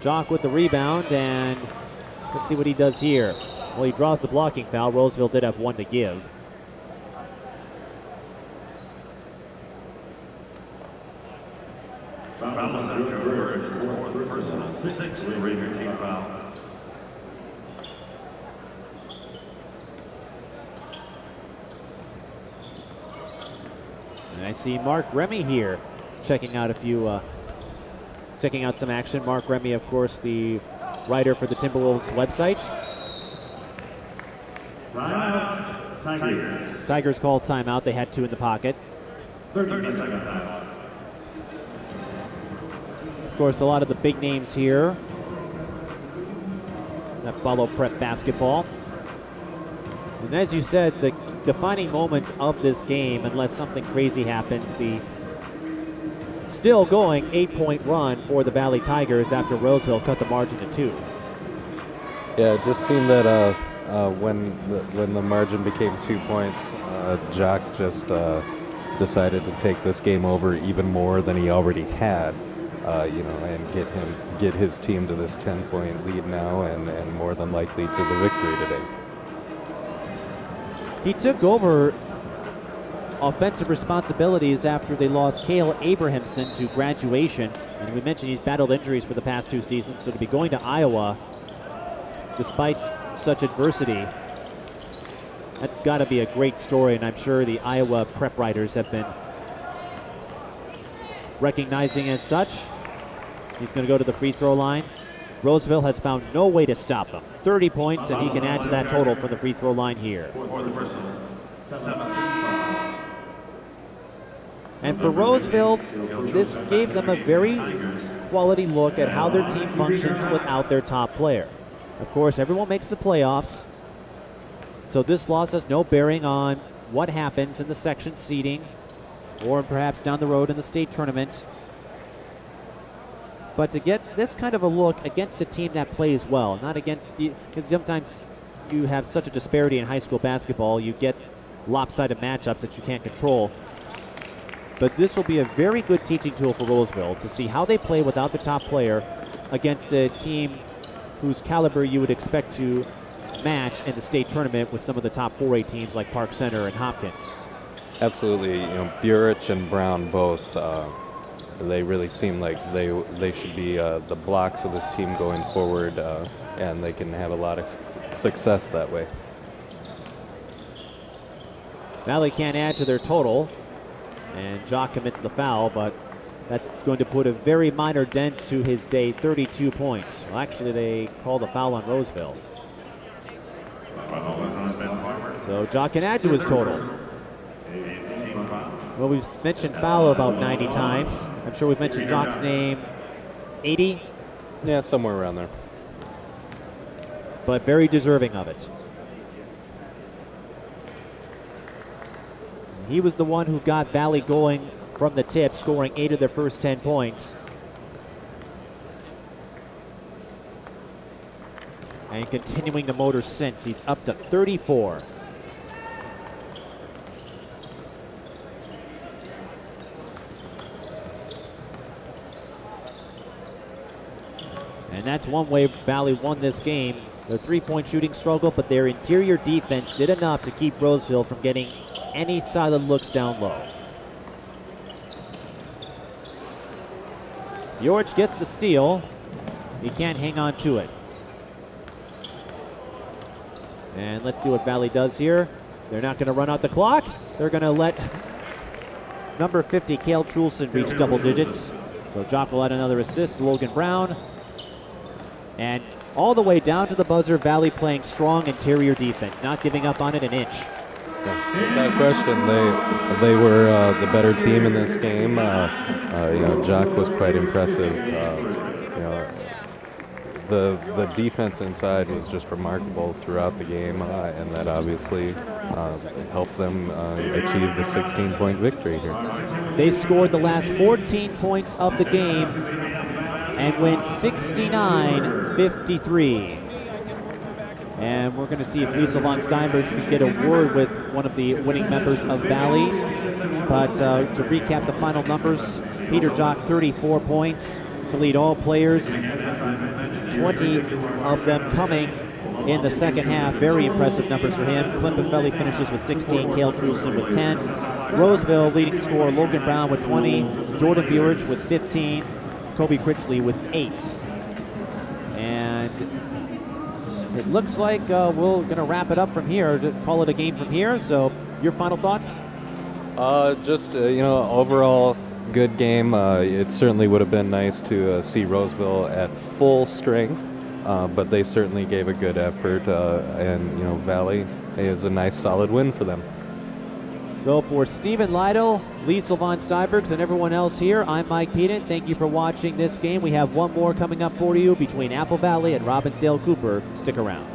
Jock with the rebound, and let's see what he does here. Well, he draws the blocking foul. Roseville did have one to give. Foul was on Joe Burridge, his fourth personal, sixth regular team foul. And I see Mark Remy here checking out some action. Mark Remy, of course, the writer for the Timberwolves website. Timeout, Tigers. Tigers called timeout. They had two in the pocket. 30-second timeout. Of course, a lot of the big names here that follow prep basketball. And as you said, the defining moment of this game, unless something crazy happens, the still going 8-point run for the Valley Tigers after Roseville cut the margin to 2. Yeah, it just seemed that when the margin became 2 points, Jock just decided to take this game over even more than he already had, and get his team to this 10-point lead now, and more than likely to the victory today. He took over offensive responsibilities after they lost Cale Abrahamson to graduation. And we mentioned he's battled injuries for the past 2 seasons, so to be going to Iowa despite such adversity, that's got to be a great story, and I'm sure the Iowa prep writers have been recognizing as such. He's going to go to the free throw line. Roseville has found no way to stop him. 30 points, and he can add to that total from the free throw line here. And for Roseville, this gave them a very quality look at how their team functions without their top player. Of course, everyone makes the playoffs, so this loss has no bearing on what happens in the section seeding or perhaps down the road in the state tournament. But to get this kind of a look against a team that plays well, not against, because sometimes you have such a disparity in high school basketball, you get lopsided matchups that you can't control. But this will be a very good teaching tool for Roseville to see how they play without the top player against a team whose caliber you would expect to match in the state tournament with some of the top 4A teams like Park Center and Hopkins. Absolutely, Burich and Brown both. They really seem like they should be the blocks of this team going forward, and they can have a lot of success that way. Valley can't add to their total, and Jock commits the foul, but that's going to put a very minor dent to his day, 32 points. Well, actually, they called a foul on Roseville. So Jock can add to his total. Well, we've mentioned foul about 90 times. I'm sure we've mentioned Jock's name 80. Yeah, somewhere around there. But very deserving of it. He was the one who got Valley going from the tip, scoring 8 of their first 10 points. And continuing the motor since. He's up to 34. And that's one way Valley won this game. Their three-point shooting struggled, but their interior defense did enough to keep Roseville from getting any solid looks down low. George gets the steal. He can't hang on to it. And let's see what Valley does here. They're not going to run out the clock. They're going to let number 50, Cale Trulson, reach double digits. So Jock will add another assist to Logan Brown. And all the way down to the buzzer, Valley playing strong interior defense, not giving up on it an inch. Without question, they were the better team in this game. Jock was quite impressive. The defense inside was just remarkable throughout the game, and that obviously helped them achieve the 16-point victory here. They scored the last 14 points of the game and win 69-53. And we're going to see if Liesel von Steinberg can get a word with one of the winning members of Valley. But to recap the final numbers, Peter Jock 34 points to lead all players, 20 of them coming in the second half. Very impressive numbers for him. Clint Buffelli finishes with 16, Cale Truson with 10. Roseville leading scorer Logan Brown with 20, Jordan Burich with 15, Kobe Critchley with 8. And it looks like we're going to wrap it up from here, to call it a game from here. So your final thoughts? Overall good game. It certainly would have been nice to see Roseville at full strength, but they certainly gave a good effort, and Valley is a nice solid win for them. So for Stephen Litel, Liesel von Steinbergs, and everyone else here, I'm Mike Peden. Thank you for watching this game. We have one more coming up for you between Apple Valley and Robbinsdale Cooper. Stick around.